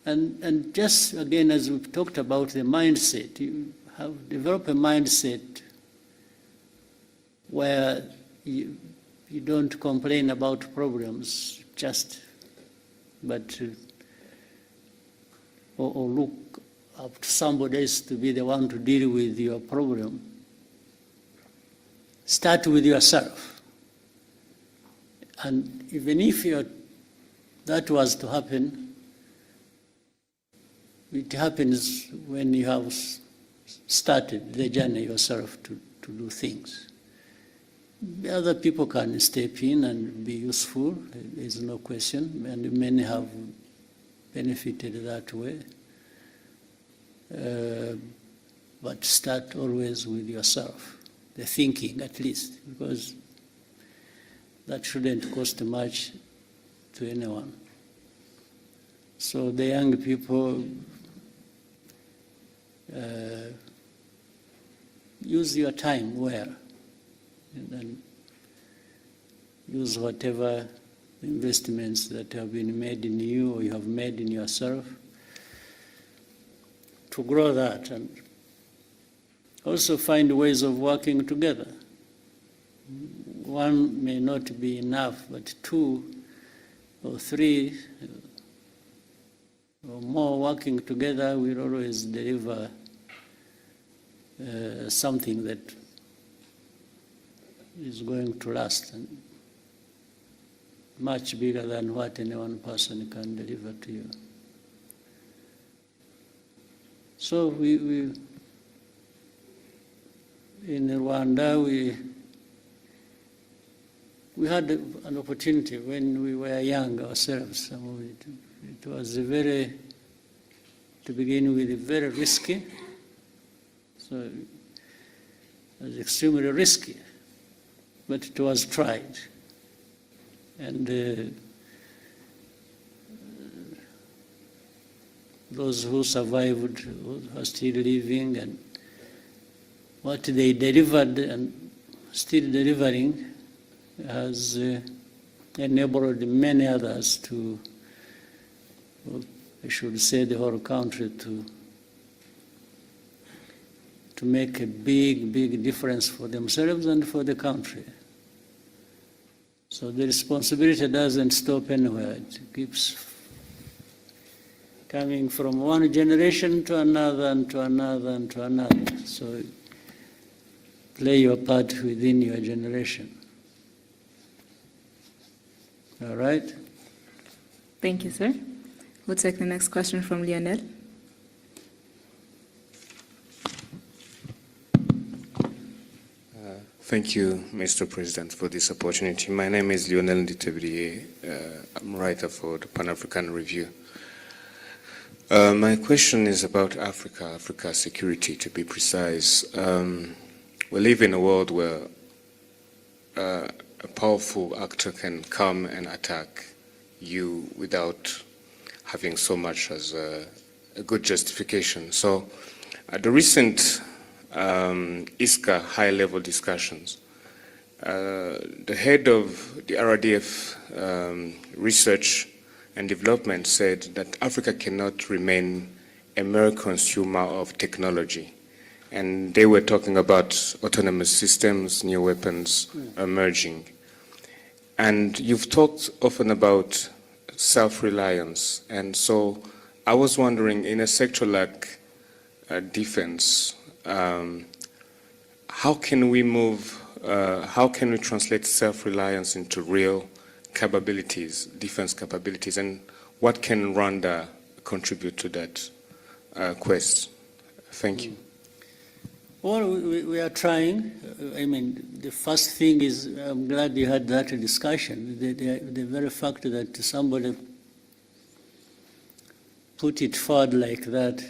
and just again, as we've talked about the mindset, you have developed a mindset where you don't complain about problems but or look up to somebody else to be the one to deal with your problem. Start with yourself. And even if that was to happen, it happens when you have started the journey yourself to do things. The other people can step in and be useful, there's no question, and many have benefited that way. But start always with yourself, the thinking at least, because that shouldn't cost much to anyone. So the young people, use your time well, and use whatever investments that have been made in you or you have made in yourself to grow that, and also find ways of working together. One may not be enough, but 2 or 3 or more working together, we'll always deliver something that is going to last and much bigger than what any one person can deliver to you. So we in Rwanda, we had an opportunity when we were young ourselves. It was to begin with, very risky. So it was extremely risky, but it was tried. And those who survived, who are still living, and what they delivered and still delivering has enabled many others to, well, I should say the whole country, to make a big, big difference for themselves and for the country. So the responsibility doesn't stop anywhere. It keeps coming from one generation to another and to another and to another. So play your part within your generation. All right? Thank you, sir. We'll take the next question from Lionel. Thank you, Mr. President, for this opportunity. My name is Lionel Nditebriye. I'm a writer for the Pan-African Review. My question is about Africa's security, to be precise. We live in a world where a powerful actor can come and attack you without having so much as a good justification. So at the recent ISCA high-level discussions, the head of the RDF research and development said that Africa cannot remain a mere consumer of technology. And they were talking about autonomous systems, new weapons emerging. And you've talked often about self-reliance. And so I was wondering, in a sector like defense, how can we translate self-reliance into real capabilities, defense capabilities, and what can Rwanda contribute to that quest? Thank you. Well, we are trying. I mean, the first thing is, I'm glad you had that discussion. The very fact that somebody put it forward like that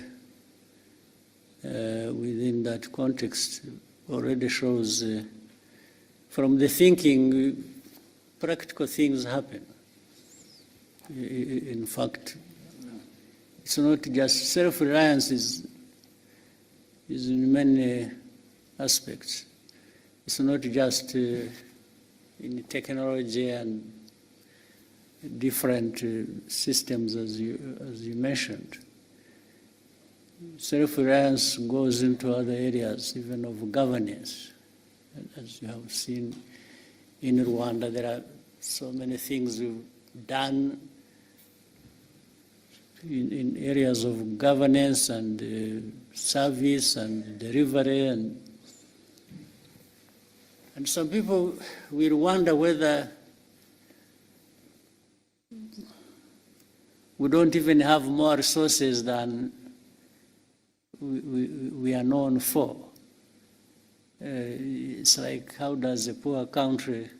within that context already shows from the thinking, practical things happen. In fact, it's not just self-reliance is in many aspects. It's not just in technology and different systems as you mentioned. Self-reliance goes into other areas, even of governance. As you have seen in Rwanda, there are so many things we've done in areas of governance and service and delivery, and some people will wonder whether we don't even have more resources than we are known for. It's like, how does a poor country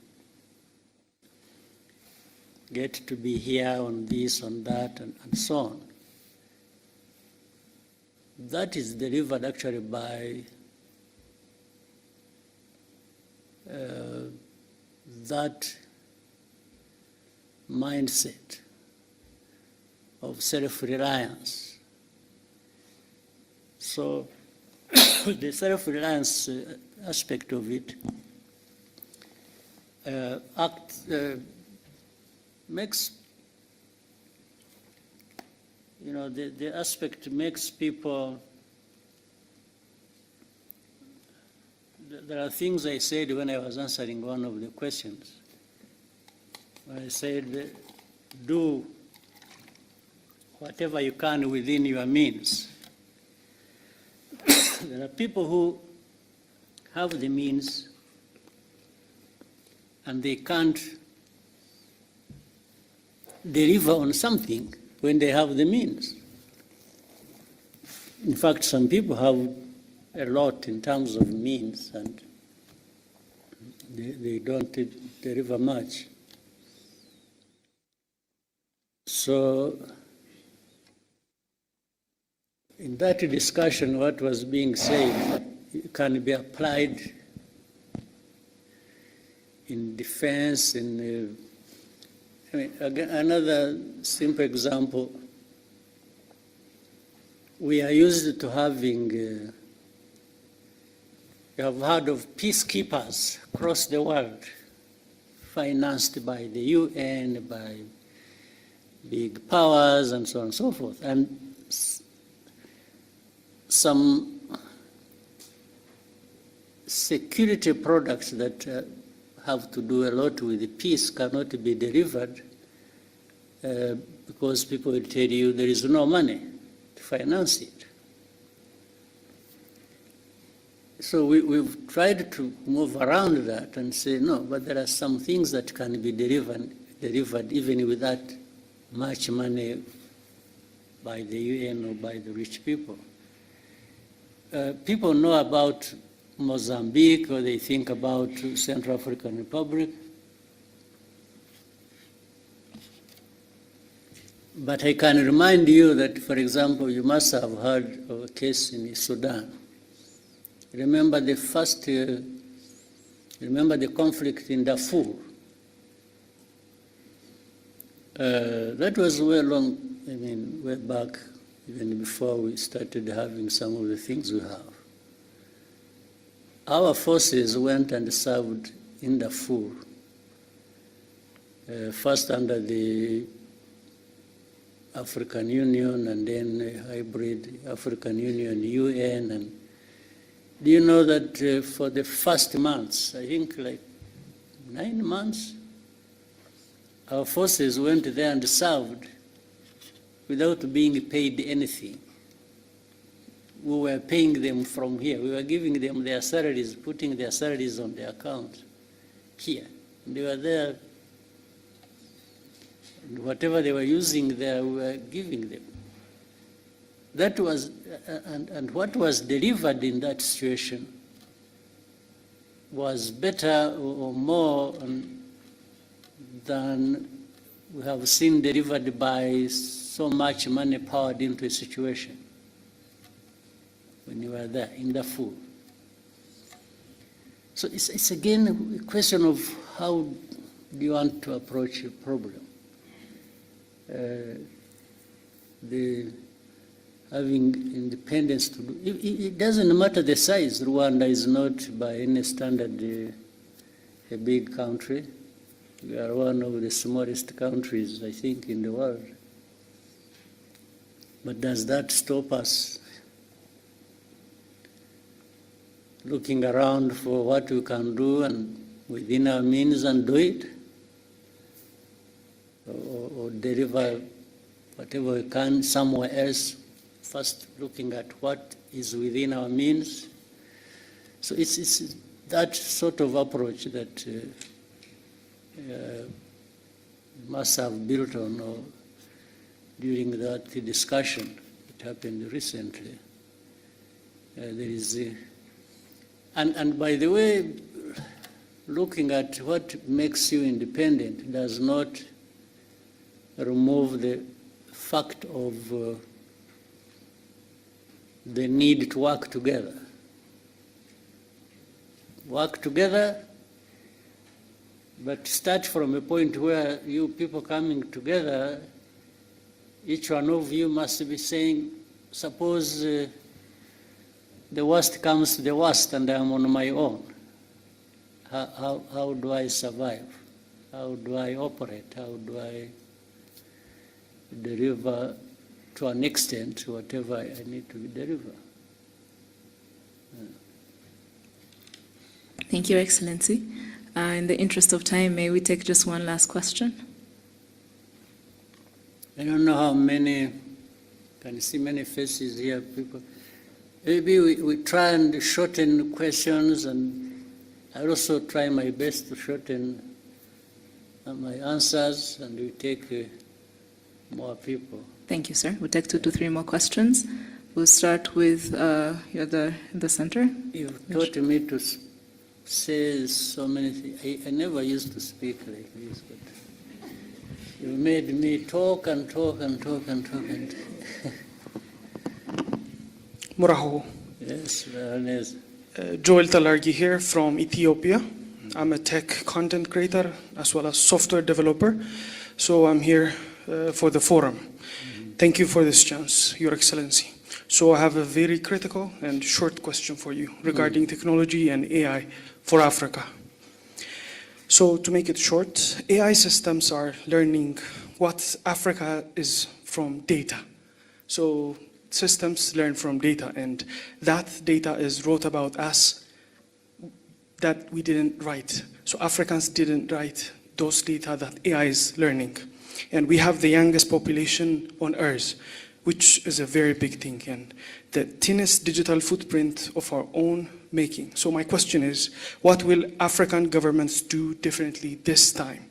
get to be here on this, on that, and so on? That is delivered actually by that mindset of self-reliance. So the self-reliance aspect of it makes, the aspect makes people, there are things I said when I was answering one of the questions. I said, do whatever you can within your means. There are people who have the means and they can't deliver on something when they have the means. In fact, some people have a lot in terms of means and they don't deliver much. So, in that discussion, what was being said can be applied in defense, in again, another simple example. We are used to having, you have heard of peacekeepers across the world, financed by the UN, by big powers, and so on and so forth. And some security products that have to do a lot with peace cannot be delivered because people will tell you there is no money to finance it. So we've tried to move around that and say, no, but there are some things that can be delivered even without much money by the UN or by the rich people. People know about Mozambique, or they think about Central African Republic. But I can remind you that, for example, you must have heard of a case in Sudan. Remember the conflict in Darfur. That was way back, even before we started having some of the things we have. Our forces went and served in Darfur, first under the African Union and then hybrid African Union, UN. And do you know that for the first months, I think like 9 months, our forces went there and served without being paid anything. We were paying them from here. We were giving them their salaries, putting their salaries on their account here. And they were there, and whatever they were using there, we were giving them. That was, and what was delivered in that situation was better or more than we have seen delivered by so much money poured into a situation when you were there in Darfur. So it's again a question of how do you want to approach a problem. Having independence to do, it doesn't matter the size. Rwanda is not by any standard a big country. We are one of the smallest countries, I think, in the world. But does that stop us looking around for what we can do and within our means and do it? Or deliver whatever we can somewhere else, first looking at what is within our means? So it's that sort of approach that must have built on or during that discussion that happened recently. There is and by the way, looking at what makes you independent does not remove the fact of the need to work together. Work together, but start from a point where you people coming together, each one of you must be saying, suppose the worst comes to the worst and I'm on my own. How do I survive? How do I operate? How do I deliver to an extent whatever I need to deliver? Thank you, Excellency. In the interest of time, may we take just one last question? I don't know how many can see many faces here, people. Maybe we try and shorten questions, and I also try my best to shorten my answers, and we take more people. Thank you, sir. We'll take 2 to 3 more questions. We'll start with you're in the center. You've taught me to say so many things. I never used to speak like this, but you made me talk and talk and talk and talk and Muraho. yes, Rejoignez. Joel Talargi here from Ethiopia. I'm a tech content creator as well as software developer. So I'm here for the forum. Thank you for this chance, Your Excellency. So I have a very critical and short question for you regarding technology and AI for Africa. So to make it short, AI systems are learning what Africa is from data. So systems learn from data, and that data is wrote about us that we didn't write. So Africans didn't write those data that AI is learning. And we have the youngest population on Earth, which is a very big thing, and the thinnest digital footprint of our own making. So my question is, what will African governments do differently this time?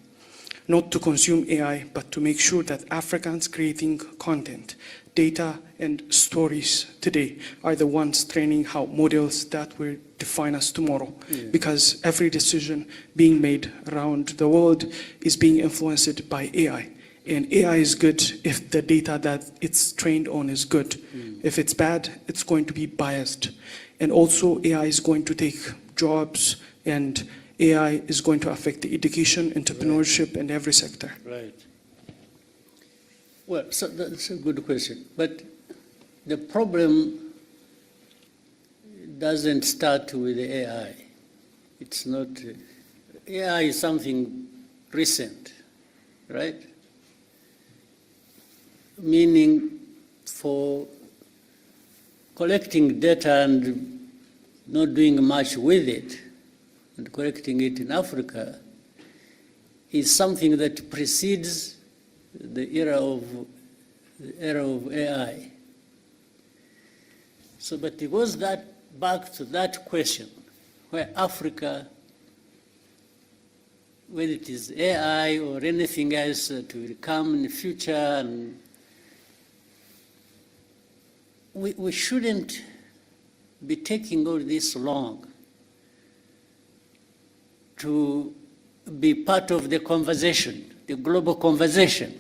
Not to consume AI, but to make sure that Africans creating content, data, and stories today are the ones training how models that will define us tomorrow. Yeah. Because every decision being made around the world is being influenced by AI. And AI is good if the data that it's trained on is good. If it's bad, it's going to be biased. And also AI is going to take jobs, and AI is going to affect the education, entrepreneurship, and every sector. Right. Well, so that's a good question. But the problem doesn't start with the AI. It's not, AI is something recent, right? Meaning for collecting data and not doing much with it, and collecting it in Africa, is something that precedes the era of AI. So, but it goes back to that question, where Africa, whether it is AI or anything else that will come in the future, and we shouldn't be taking all this long to be part of the conversation, the global conversation.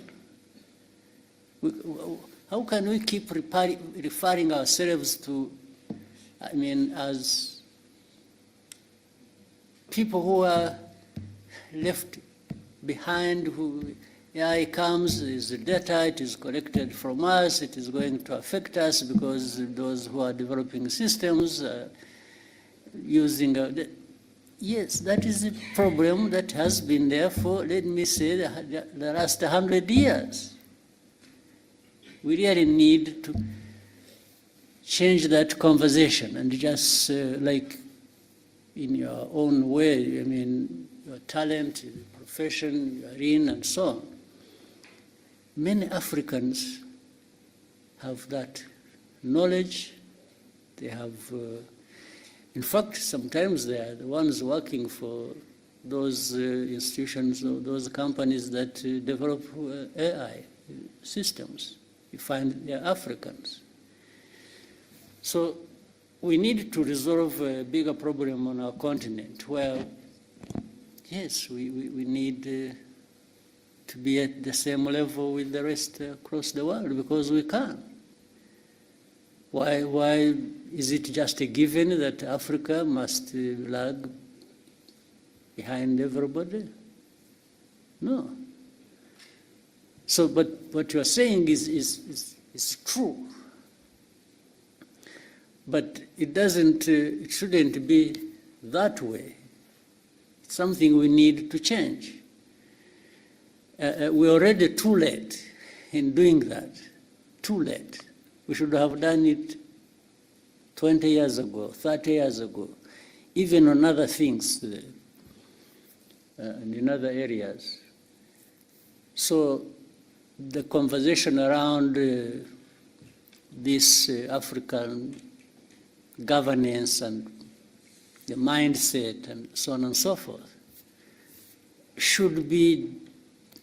How can we keep referring ourselves to, I mean, as people who are left behind, who AI comes, is the data, it is collected from us, it is going to affect us because those who are developing systems are using yes, that is a problem that has been there for, let me say, the last 100 years. We really need to change that conversation and just like in your own way, I mean, your talent, your profession you are in, and so on. Many Africans have that knowledge. They have, in fact, sometimes they are the ones working for those institutions or those companies that develop AI systems. You find they are Africans. So we need to resolve a bigger problem on our continent where, yes, we need to be at the same level with the rest across the world, because we can. Why is it just a given that Africa must lag behind everybody? No. So, but what you are saying is true. But it doesn't, it shouldn't be that way. It's something we need to change. We're already too late in doing that, too late. We should have done it 20 years ago, 30 years ago, even on other things and in other areas. So the conversation around this African governance and the mindset and so on and so forth should be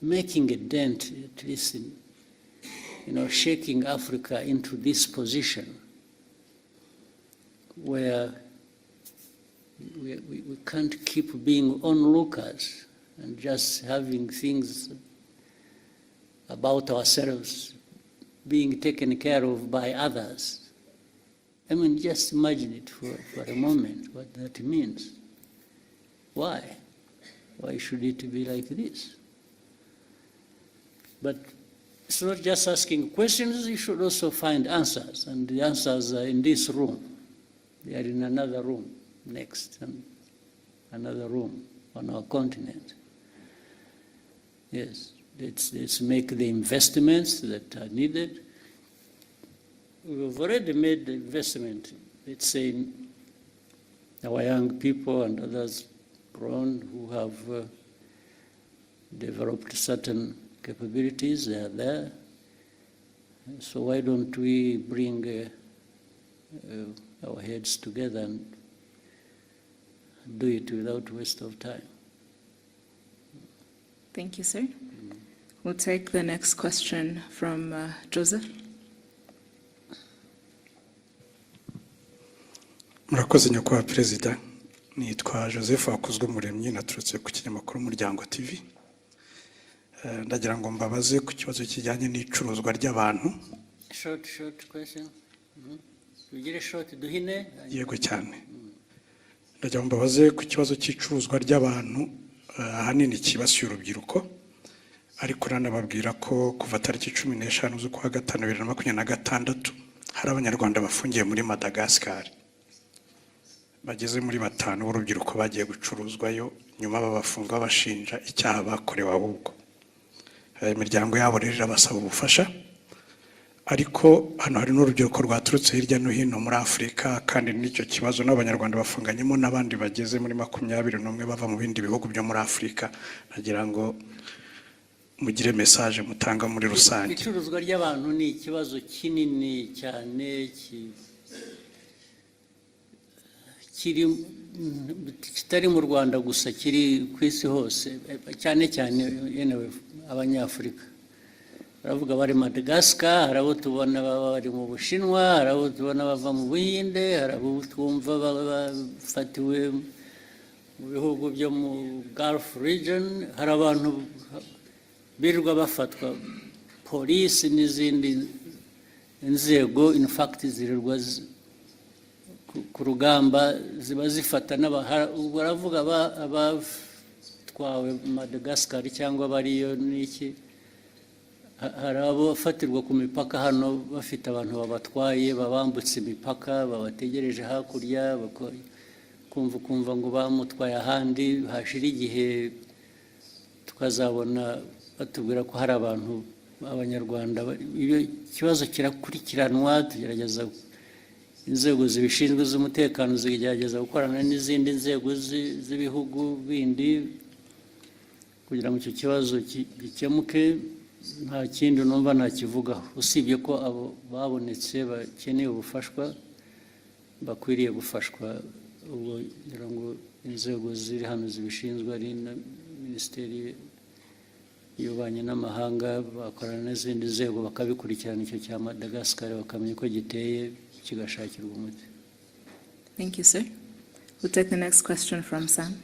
making a dent, at least in, shaking Africa into this position where we can't keep being onlookers and just having things about ourselves being taken care of by others. I mean, just imagine it for a moment, what that means. Why? Why should it be like this? But it's not just asking questions, you should also find answers. And the answers are in this room. They are in another room next, and another room on our continent. Yes, let's make the investments that are needed. We've already made the investment, let's say, in our young people and others grown who have developed certain capabilities. They are there. So why don't we bring our heads together and do it without waste of time? Thank you, sir. We'll take the next question from Joseph. Murakoze nyakubahwa Perezida, nitwa Joseph Wakuzwumuremyi, naturutse ku kinyamakuru Umuryango TV. Ndagira ngo mbabaze ku kibazo kijyanye n'icuruzwa ry'abantu. Short question. Ugire short duhine. Yego cyane. Ndagira ngo mbabaze ku kibazo cy'icuruzwa ry'abantu ahanini kibasiye urubyiruko, ariko nanababwira ko kuva tariki 15 z'ukwa gatanu 2026 hari abanyarwanda bafungiye muri Madagascar. Bageze muri 5 b'urubyiruko bagiye gucuruzwayo, nyuma babafunga bashinja icyaha bakorewe ahubwo. Imiryango yabo rero basaba ubufasha, ariko hano hari n'urubyiruko rwaturutse hirya no hino muri Afurika, kandi n'icyo kibazo n'abanyarwanda bafunganyemo n'abandi bageze muri 21 bava mu bindi bihugu byo muri Afurika. Nagira ngo mugire message mutanga muri rusange. Icuruzwa ry'abantu ni ikibazo kinini cyane kitari mu Rwanda gusa, kiri ku isi hose, cyane cyane yenewe Abanyafurika. Baravuga bari Madagascar, hari abo tubona bari mu Bushinwa, hari abo tubona bava mu Buhinde, hari abo twumva bafatiwe mu bihugu byo mu Gulf region, hari abantu birirwa bafatwa, polisi n'izindi inzego in fact zirirwa ku rugamba ziba zifata baravuga abatwawe Madagascar cyangwa bariyo n'iki. Hari abo bafatirwa ku mipaka hano bafite abantu babatwaye, babambutse imipaka, babategereje hakurya, kumva ngo bamutwaye ahandi, hashira igihe tukazabona batubwira ko hari abantu b'Abanyarwanda. Ikibazo kirakurikiranwa, tugerageza, inzego zibishinzwe z'umutekano zigerageza gukorana n'izindi nzego z'ibihugu bindi kugira ngo icyo kibazo gikemuke. Nta kindi numva nakivugaho, usibye ko abo babonetse bakeneye ubufashwa bakwiriye gufashwa. Ubwo ngira ngo inzego ziri hano zibishinzwe ari na Minisiteri y'Ububanyi n'Amahanga bakorana n'izindi nzego bakabikurikirana icyo cya Madagascar, bakamenya ko giteye kigashakirwa umuti. Thank you, sir. We'll take the next question from Sam.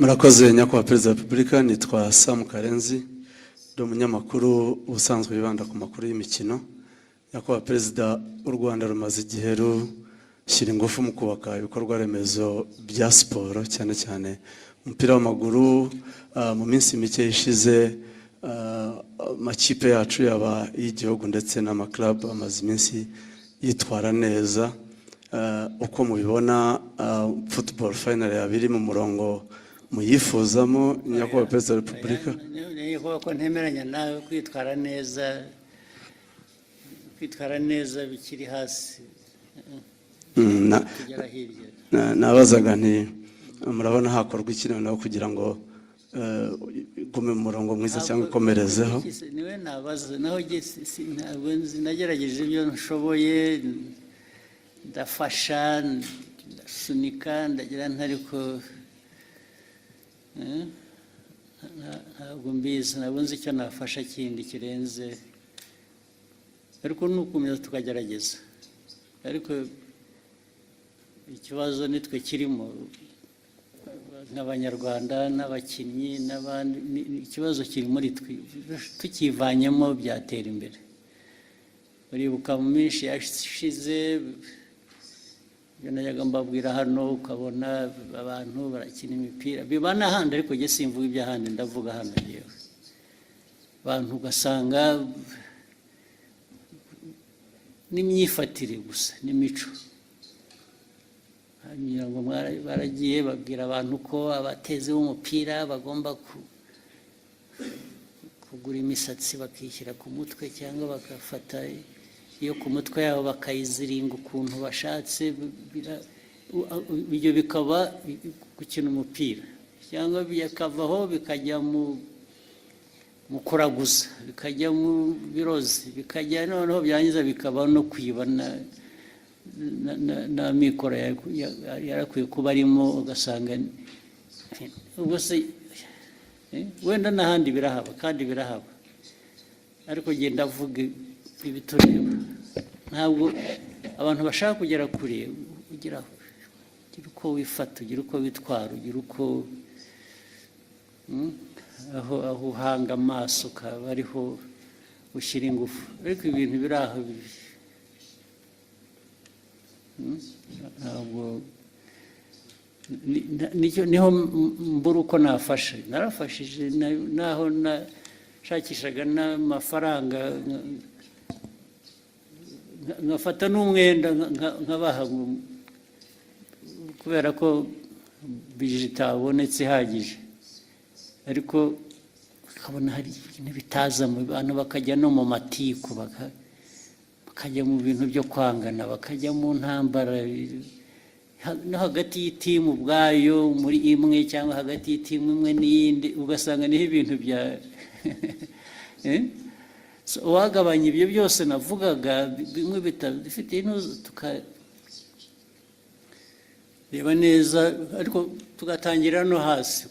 Murakoze nyakubahwa Perezida wa Repubulika, nitwa Sam Karenzi, ndi umunyamakuru ubusanzwe wibanda ku makuru y'imikino. Nyakubahwa Perezida, u Rwanda rumaze igihe rushyira ingufu mu kubaka ibikorwa remezo bya siporo, cyane cyane umupira w'amaguru. Mu minsi mike ishize amakipe yacu yaba y'igihugu ndetse n'amaklub amaze iminsi yitwara neza. Uko mubibona football final yabiri mu murongo muyifuzamo, nyakubahwa Perezida wa Repubulika? Ko ntemeranya nawe, kwitwara neza bikiri hasi. Nabazaga nti murabona hakorwa iki noneho kugira ngo gume mu murongo mwiza cyangwa ukomerezeho. Niwe nabaza naho ntabwo nagerageje ibyo nshoboye, ndafasha, ndasunika, ndagira ntariko ntabwo mbizi, ntabwo nzi icyo nafasha kindi kirenze, ariko nukomeza tukagerageza. Ariko ikibazo nitwe kirimo nk'abanyarwanda n'abakinnyi n'abandi, ikibazo kiri muri twe, tukivanyemo byatera imbere. Uribuka mu minsi yashize najyaga mbabwira hano, ukabona abantu barakina imipira, biba n'ahandi ariko njye simvuga iby'ahandi, ndavuga hano yewe. Abantu ugasanga n'imyifatire gusa n'imico, ngo baragiye babwira abantu ko abatezi b'umupira bagomba kugura imisatsi bakishyira ku mutwe, cyangwa bagafata iyo ku mutwe yabo bakayiziringa ukuntu bashatse. Ibyo bikaba gukina umupira, cyangwa bikavaho bikajya mu kuraguza, bikajya mu birozi, bikajya noneho byangiza bikaba no kwiba na mikoro yarakwiye kuba arimo, ugasanga ubwo se wenda n'ahandi birahaba kandi birahaba, ariko genda avuga ibitureba. Ntabwo abantu bashaka kugera kure, ugira uko wifata, ugira uko witwara, ugira uko aho uhanga amaso ukaba ariho ushyira ingufu. Ariko ibintu biri aho ntabwo niho mbura uko nafasha. Narafashije naho nashakishaga n'amafaranga, nkafata n'umwenda nkabaha, kubera ko bije itabonetse ihagije, ariko ukabona hari ibintu bitaza mu bantu, bakajya no mu matiku, bakajya mu bintu byo kwangana, bakajya mu ntambara no hagati y'itimu ubwayo muri imwe, cyangwa hagati y'itimu imwe n'iyindi, ugasanga niho ibintu bya uwagabanya ibyo byose navugaga, bimwe bifite intuzo, tukareba neza, ariko tugatangira no hasi,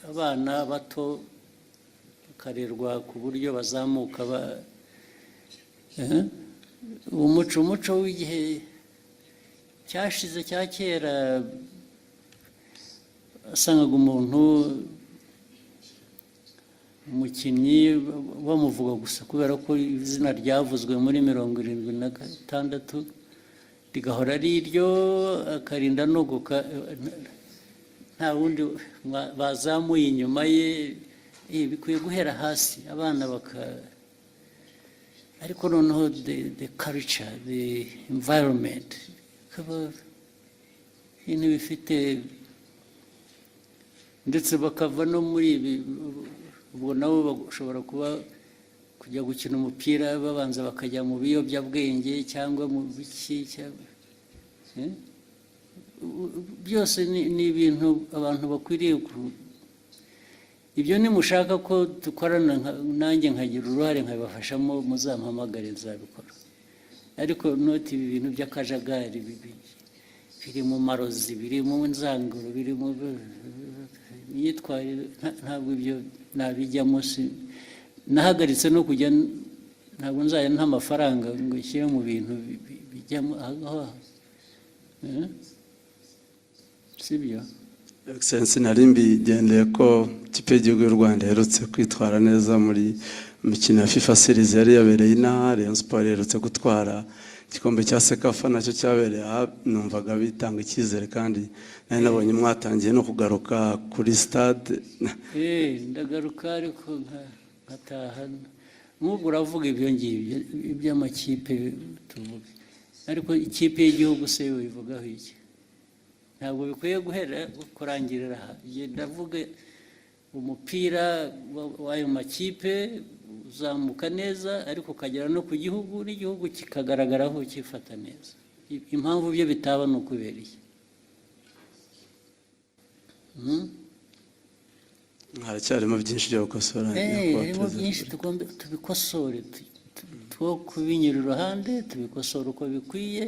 abana bato bakarerwa ku buryo bazamuka umuco w'igihe cyashize cya kera, wasangaga umuntu umukinnyi bamuvuga gusa kubera ko izina ryavuzwe muri 76 rigahora ari iryo, akarinda no nta wundi bazamuye inyuma ye. Bikwiye guhera hasi, abana ariko noneho the culture, the environment, kaba ibintu bifite, ndetse bakava no muri ibi. Ubwo nabo bashobora kujya gukina umupira babanza bakajya mu biyobyabwenge cyangwa mu biki, byose ni ibintu abantu bakwiriye ibyo. Nimushaka ko dukorana nanjye nkagira uruhare nkabafashamo, muzampamagare nzabikora, ariko noti ibi bintu by'akajagari biri mu marozi, biri mu nzanguro, biri mu myitwarire, ntabwo ibyo nabijyamo. Nahagaritse no kujya, ntabwo nzajya nta mafaranga ngo nshyire mu bintu bijyamo aho, sibyo? Excellence, nari mbigendeye ko ikipe y'igihugu y'u Rwanda iherutse kwitwara neza muri imikino ya FIFA series yari yabereye inaha. Rayon Sport iherutse gutwara igikombe cya Sekafa, nacyo cyabereye aha. Numvaga bitanga icyizere, kandi nari nabonye mwatangiye no kugaruka kuri stade. Ndagaruka ariko nkataha. Nk'ubwo uravuga ibyo ngibyo iby'amakipe tuvuge, ariko ikipe y'igihugu se wivugaho iki? Ntabwo bikwiye guhera kurangirira aha. Ndavuga umupira w'ayo makipe uzamuka neza, ariko ukagera no ku gihugu, n'igihugu kikagaragaraho cyifata neza. Impamvu byo bitaba ni ukubera iki? haracyarimo byinshi byo gukosora harimo byinshi tugomba tubikosore two kubinyura iruhande tubikosora uko bikwiye.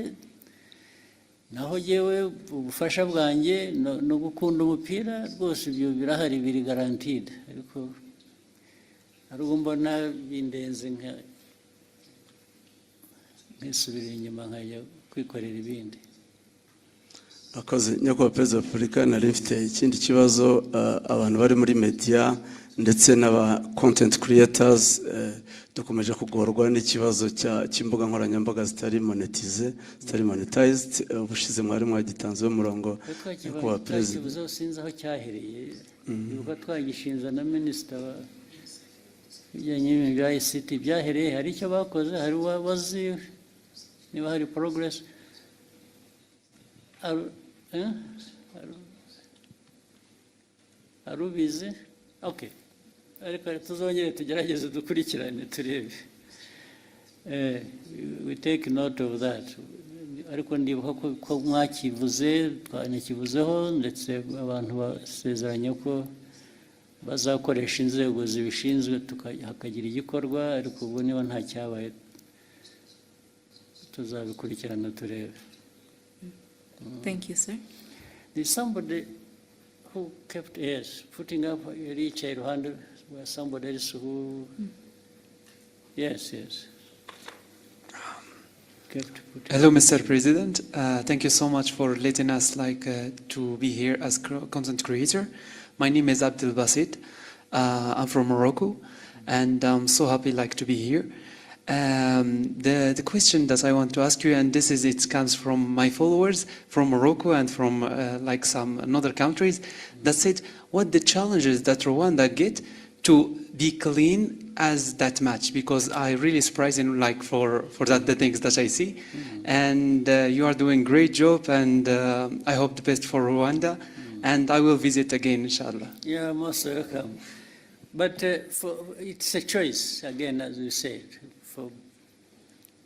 Naho yewe ubufasha bwanjye no gukunda umupira rwose ibyo birahari, biri guaranteed, ariko ari mbona bindenze nkisubira inyuma nkajya kwikorera ibindi. Akoze nyakubahwa Perezida wa Repubulika, nari mfite ikindi kibazo. Abantu bari muri media ndetse n'aba content creators dukomeje kugorwa n'ikibazo cy'imbuga nkoranyambaga zitari monetized. Ubushize mwari mwagitanzeho umurongo nyakubahwa Perezida. Ikibazo sinzi aho cyahereye, yuko twagishinza na Minisita bijyanye n'ibintu bya ICT byahereye. Hari icyo bakoze, hari wazi niba hari progress. Arubizi? Okay. Ariko tuzongere tugerageze dukurikirane turebe. We take note of that. Ariko ndibuka ko mwakivuze, twanakivuzeho, ndetse abantu basezeranye ko bazakoresha inzego zibishinzwe hakagira igikorwa, ariko ubu niba nta cyabaye tuzabikurikirana turebe. Thank you, sir. There's somebody who kept putting up a reach iruhande where somebody else who yes. Hello, Mr. President. Thank you so much for letting us to be here as content creator. My name is Abdel Basit. I'm from Morocco, and I'm so happy to be here. The question that I want to ask you, and it comes from my followers from Morocco and from some other countries, that said, what the challenges that Rwanda get to be clean as that match, because I really surprising for that the things that I see, and you are doing great job, and I hope the best for Rwanda, and I will visit again, inshallah. Yeah, most welcome. But it's a choice again, as you said.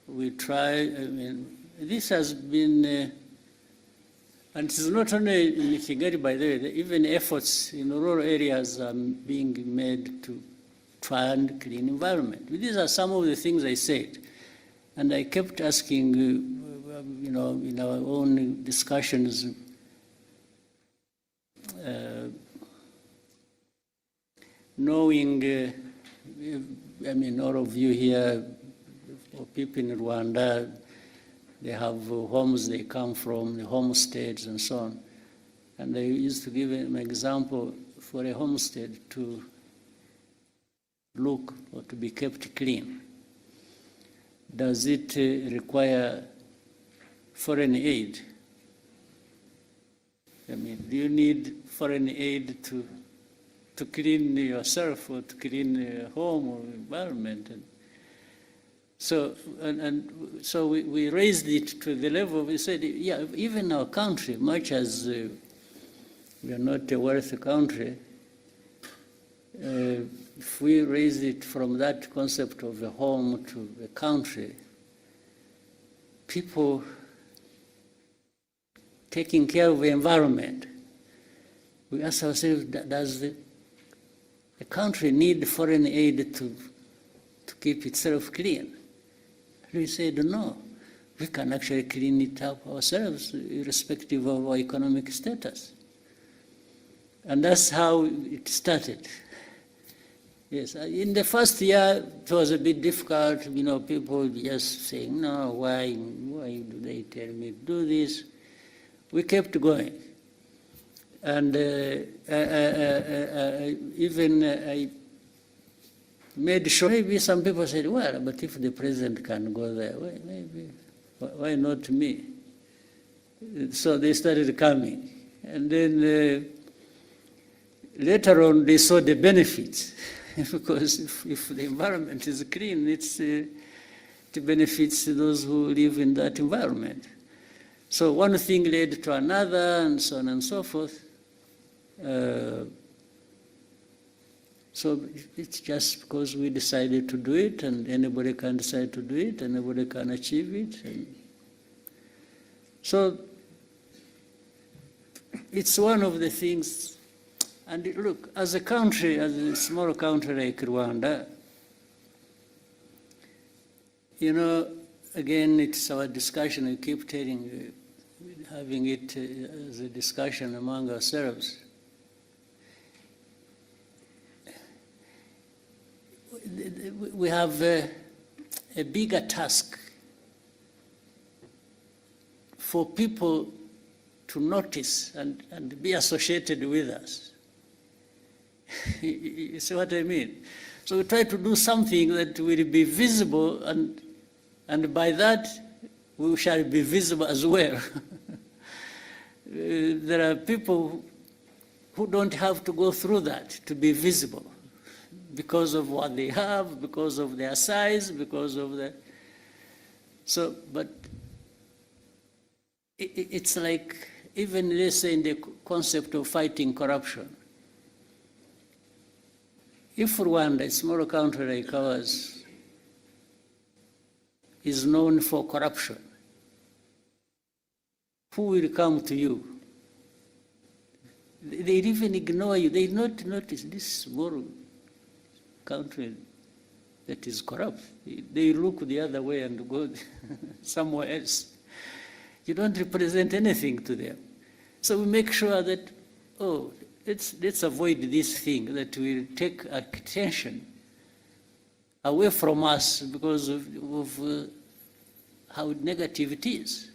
We try. This has been, and it's not only in Ikiganiro, by the way. Even efforts in rural areas are being made to try and clean environment. These are some of the things I said, and I kept asking, in our own discussions, knowing, all of you here, people in Rwanda, they have homes they come from, the homesteads and so on. And I used to give an example for a homestead to look or to be kept clean. Does it require foreign aid? Do you need foreign aid to clean yourself or to clean a home or environment? So we raised it to the level, we said, yeah, even our country, much as we are not a wealthy country, if we raise it from that concept of a home to a country, people taking care of the environment, we ask ourselves, does the country need foreign aid to keep itself clean? We said, no, we can actually clean it up ourselves, irrespective of our economic status. And that's how it started. Yes, in the first year, it was a bit difficult, people just saying, no, why do they tell me to do this? We kept going. And I made sure, maybe some people said, well, but if the president can go there, maybe, why not me? So they started coming. And then later on, they saw the benefits. Because if the environment is clean, it benefits those who live in that environment. So one thing led to another, and so on and so forth. So it's just because we decided to do it, and anybody can decide to do it, anybody can achieve it. And so it's one of the things And look, as a country, as a small country like Rwanda, you know, again, it's our discussion. We keep having it as a discussion among ourselves. We have a bigger task for people to notice and be associated with us. You see what I mean? So we try to do something that will be visible, and by that we shall be visible as well. There are people who don't have to go through that to be visible because of what they have, because of their size, because of the... So, but it's like, even let's say in the concept of fighting corruption, if Rwanda, a small country like ours, is known for corruption, who will come to you? They even ignore you. They not notice this small country that is corrupt. They look the other way and go somewhere else. You don't represent anything to them. So we make sure that, oh, let's avoid this thing that will take attention away from us because of how negative it is.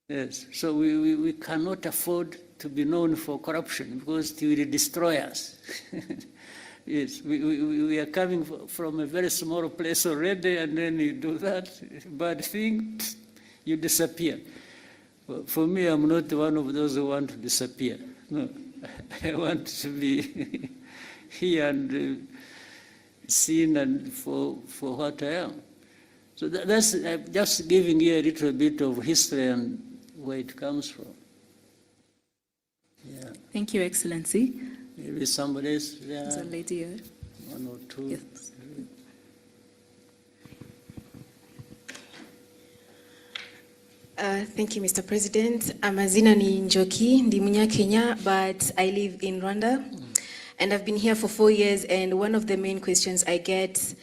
Yes, so we cannot afford to be known for corruption because it will destroy us. Yes, we are coming from a very small place already, and then you do that bad thing, you disappear. Well, for me, I'm not one of those who want to disappear. No, I want to be here and seen and for what I am. So that's I'm just giving you a little bit of history and where it comes from. Yeah. Thank you, Excellency. Maybe somebody else there. There's a lady here. One or two. Yes. Thank you, Mr. President. Amazina ni Njoki, ndi Munyakenya, but I live in Rwanda. And I've been here for 4 years, and one of the main questions I get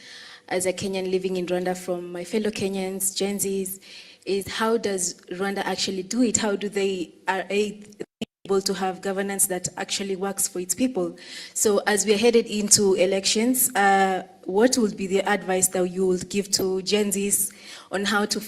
as a Kenyan living in Rwanda from my fellow Kenyans, Gen Zs, is how does Rwanda actually do it? How do they are able to have governance that actually works for its people? So as we are headed into elections, what would be the advice that you would give to Gen Zs on how to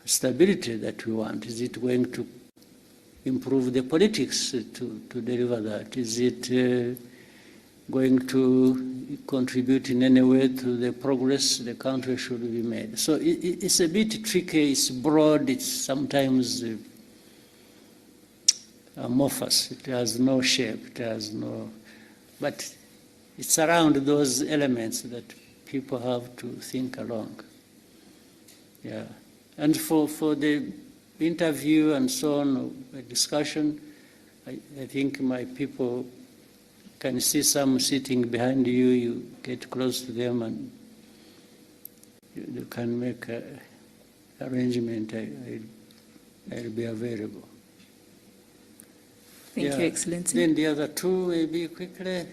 stability that we want? Is it going to improve the politics to deliver that? Is it going to contribute in any way to the progress the country should be made? So it's a bit tricky, it's broad, it's sometimes amorphous, it has no shape, it has no, but it's around those elements that people have to think along. Yeah, and for the interview and so on, a discussion, I think my people can see some sitting behind you, you get close to them and you can make an arrangement. I'll be available. Thank you, Excellency. Then the other two, maybe quickly.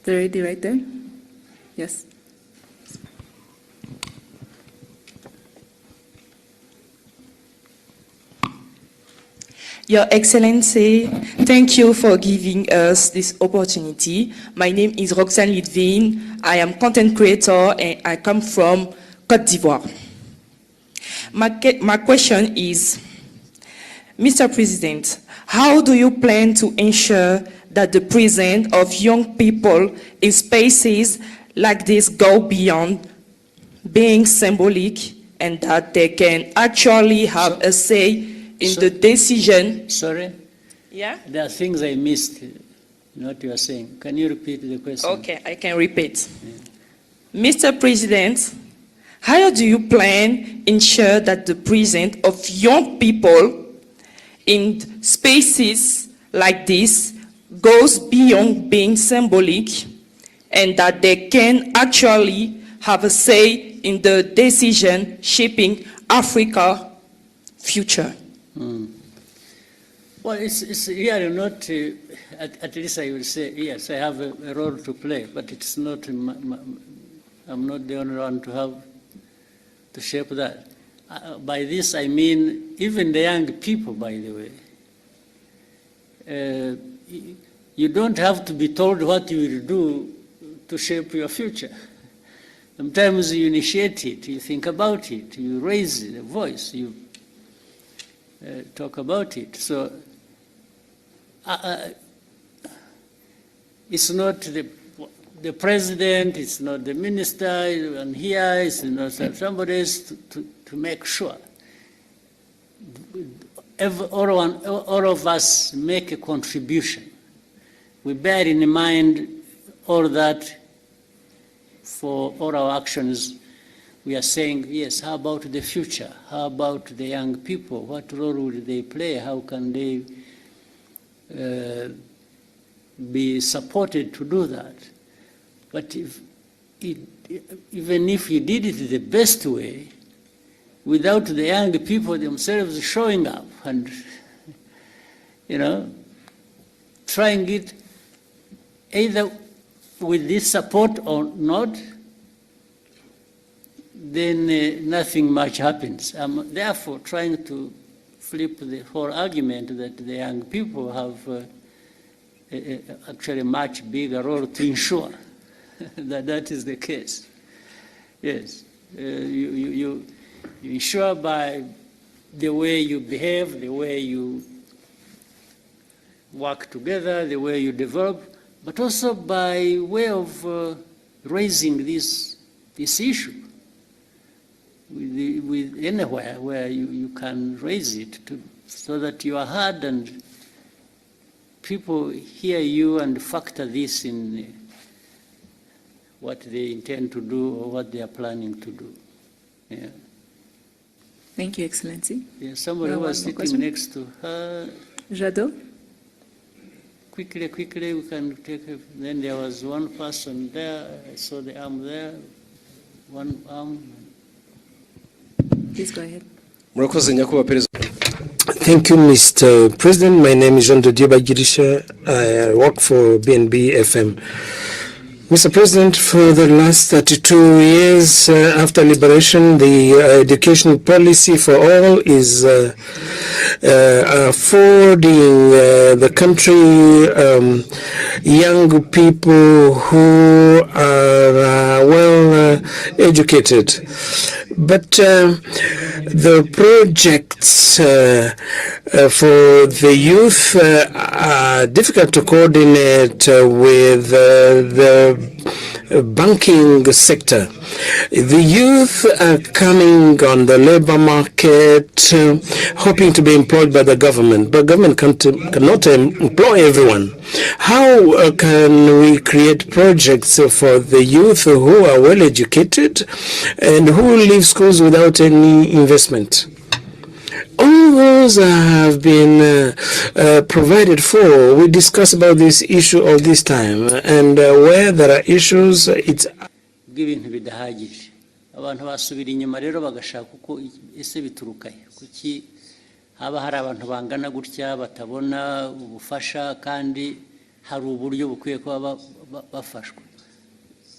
The lady right there? Yes. Your Excellency, thank you for giving us this opportunity. My name is Roxane Lidvin. I am content creator and I come from Côte d'Ivoire. My question is, Mr. President, how do you plan to ensure that the presence of young people in spaces like this go beyond being symbolic and that they can actually have a say in the decision? Sorry? Yeah? There are things I missed in what you are saying. Can you repeat the question? Okay, I can repeat. Yeah. Mr. President, how do you plan to ensure that the presence of young people in spaces like this goes beyond being symbolic and that they can actually have a say in the decision shaping Africa's future? Well, it's really not, at least I will say, yes, I have a role to play, but it's not, I'm not the only one to have to shape that. By this I mean even the young people, by the way. You don't have to be told what you will do to shape your future. Sometimes you initiate it, you think about it, you raise the voice, you talk about it. So it's not the president, it's not the minister, and here it's not somebody else to make sure. All of us make a contribution. We bear in mind all that for all our actions. We are saying, yes, how about the future? How about the young people? What role will they play? How can they be supported to do that? But even if you did it the best way, without the young people themselves showing up and, trying it either with this support or not, then nothing much happens. I'm therefore trying to flip the whole argument that the young people have actually a much bigger role to ensure that is the case. Yes, you ensure by the way you behave, the way you work together, the way you develop, but also by way of raising this issue with anywhere where you can raise it so that you are heard and people hear you and factor this in what they intend to do or what they are planning to do. Yeah. Thank you, Excellency. Yeah, somebody was sitting next to her. Jadot? Quickly, we can take it. Then there was one person there. I saw the arm there. One arm. Please go ahead. Thank you, Mr. President. My name is Jean de Dieu Bagirisha. I work for BNB FM. Mr. President, for the last 32 years after liberation, the education policy for all is affording the country young people who are well educated. But the projects for the youth are difficult to coordinate with the banking sector. The youth are coming on the labor market, hoping to be employed by the government, but government cannot employ everyone. How can we create projects for the youth who are well educated and who leave schools without any investment? All those have been provided for. We discuss about this issue all this time, and where there are issues, it's bw'ibintu bidahagije abantu basubira inyuma rero bagashaka uko ese biturukaye kuki haba hari abantu bangana gutya batabona ubufasha kandi hari uburyo bukwiye kuba bafashwa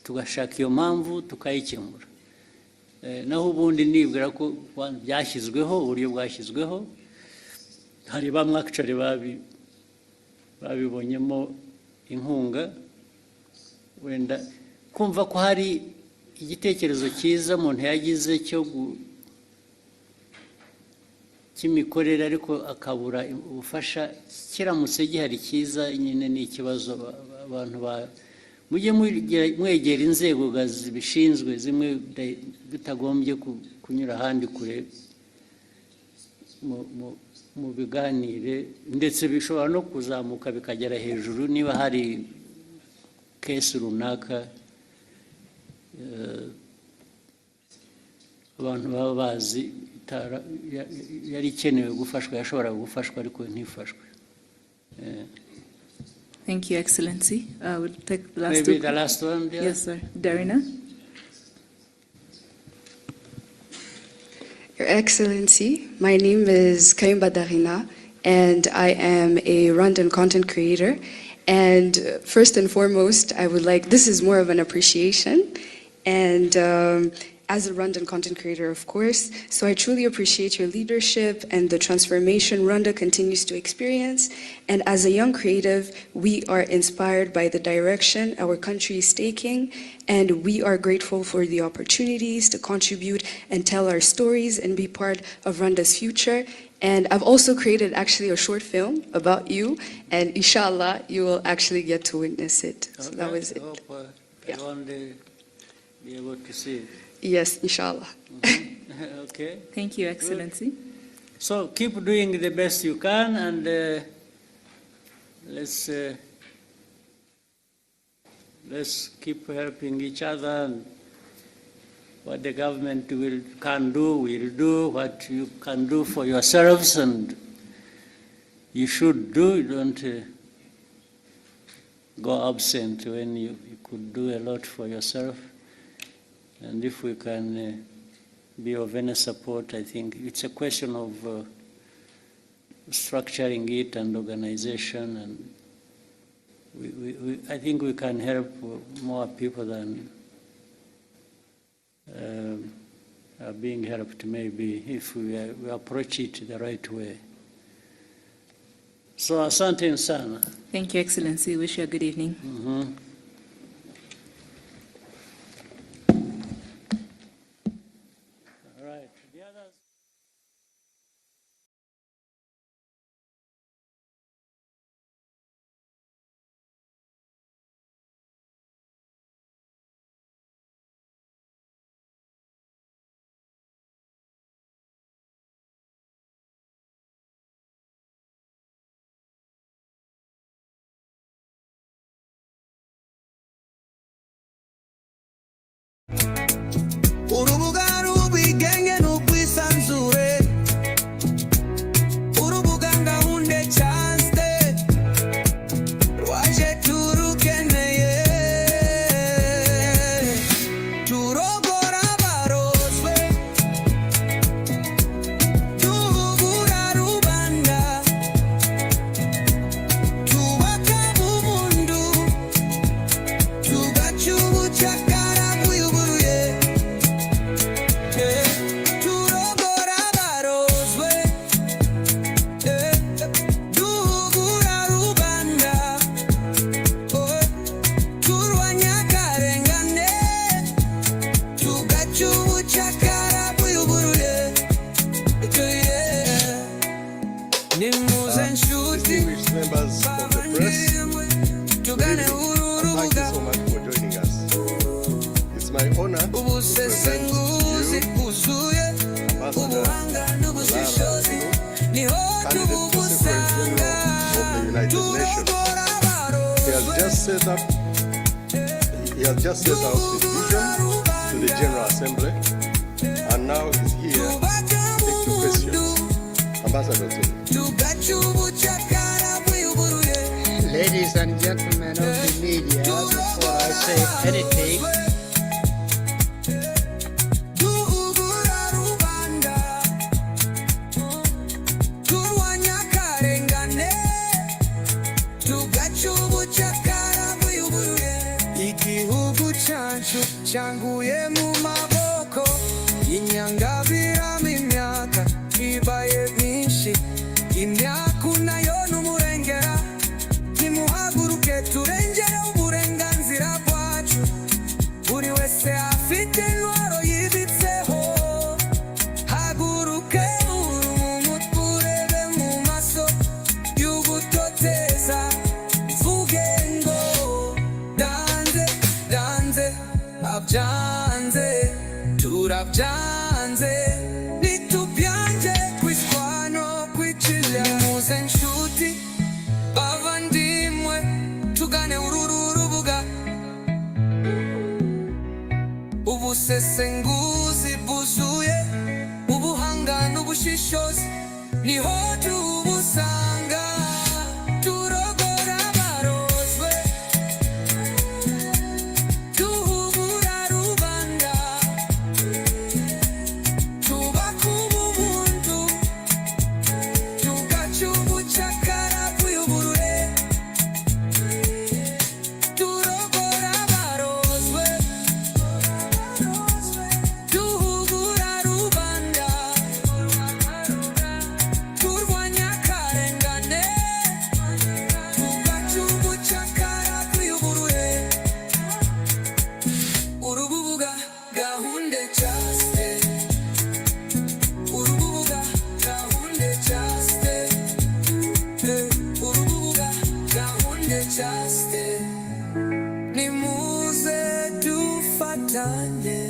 tugashaka iyo mpamvu tukayikemura naho ubundi nibwira ko byashyizweho uburyo bwashyizweho hari bamwe actually babibonyemo inkunga wenda kumva ko hari igitekerezo cyiza umuntu yagize cy'imikorere ariko akabura ubufasha kiramutse gihari cyiza nyine ni ikibazo abantu mujye mwegera inzego zibishinzwe zimwe bitagombye kunyura ahandi kure mu biganire ndetse bishobora no kuzamuka bikagera hejuru niba hari kesi runaka abantu baba bazi yari ikenewe gufashwa yashoboraga gufashwa ariko ntifashwe. Thank you, Excellency. We'll take the last Maybe the last one. Yeah. Yes, sir. Darina. Your Excellency, my name is Kaimba Darina, and I am a Rwandan content creator. And first and foremost, this is more of an appreciation, and as a Rwandan content creator, of course, so I truly appreciate your leadership and the transformation Rwanda continues to experience. And as a young creative, we are inspired by the direction our country is taking, and we are grateful for the opportunities to contribute and tell our stories and be part of Rwanda's future. And I've also created actually a short film about you, and inshallah, you will actually get to witness it. So that was it. I want to be able to see it. Yes, inshallah. Okay. Thank you, Excellency. Good. So keep doing the best you can, and let's keep helping each other. And what the government can do, will do. What you can do for yourselves, and you should do. You don't go absent when you could do a lot for yourself. And if we can be of any support, I think it's a question of structuring it and organization, and I think we can help more people than are being helped, maybe, if we approach it the right way. So, asante sana. Thank you, Excellency. Wish you a good evening. Mm-hmm. distinguished members of the press, good evening, and thank you so much for joining us. It's my honor to present to you Ambassador candidate for Secretary General of the United Nations. He has just set out his vision to the General Assembly, and now he's here to take your questions. Ambassador, to you. Ladies and gentlemen of the media, before I say anything, changuye mu maboko inyangabiramo imyaka ibaye myinshi imyaka nayo n'umurengera nimuhaguruke turengere uburenganzira bwacu buri wese afite intwaro yibitseho haguruke urebe mu maso y'ugutoteza vuge ngo danze danze abyanze turabyanze nitubyanze kwiswano kwicira muze nshuti bavandimwe tugane uru rubuga ubusesenguzi bwuzuye ubuhanga n'ubushishozi niho tubusanga turogora abarozwe duhugura rubanda tubaka ubuntu tugaca ubucakara bw'uburure turogora abarozwe duhugura rubanda turwanya akarengane tugaca ubucakara bw'uburure urubuga gahunda chaste urubuga gahunda chaste urubuga gahunda chaste nimuze dufatanye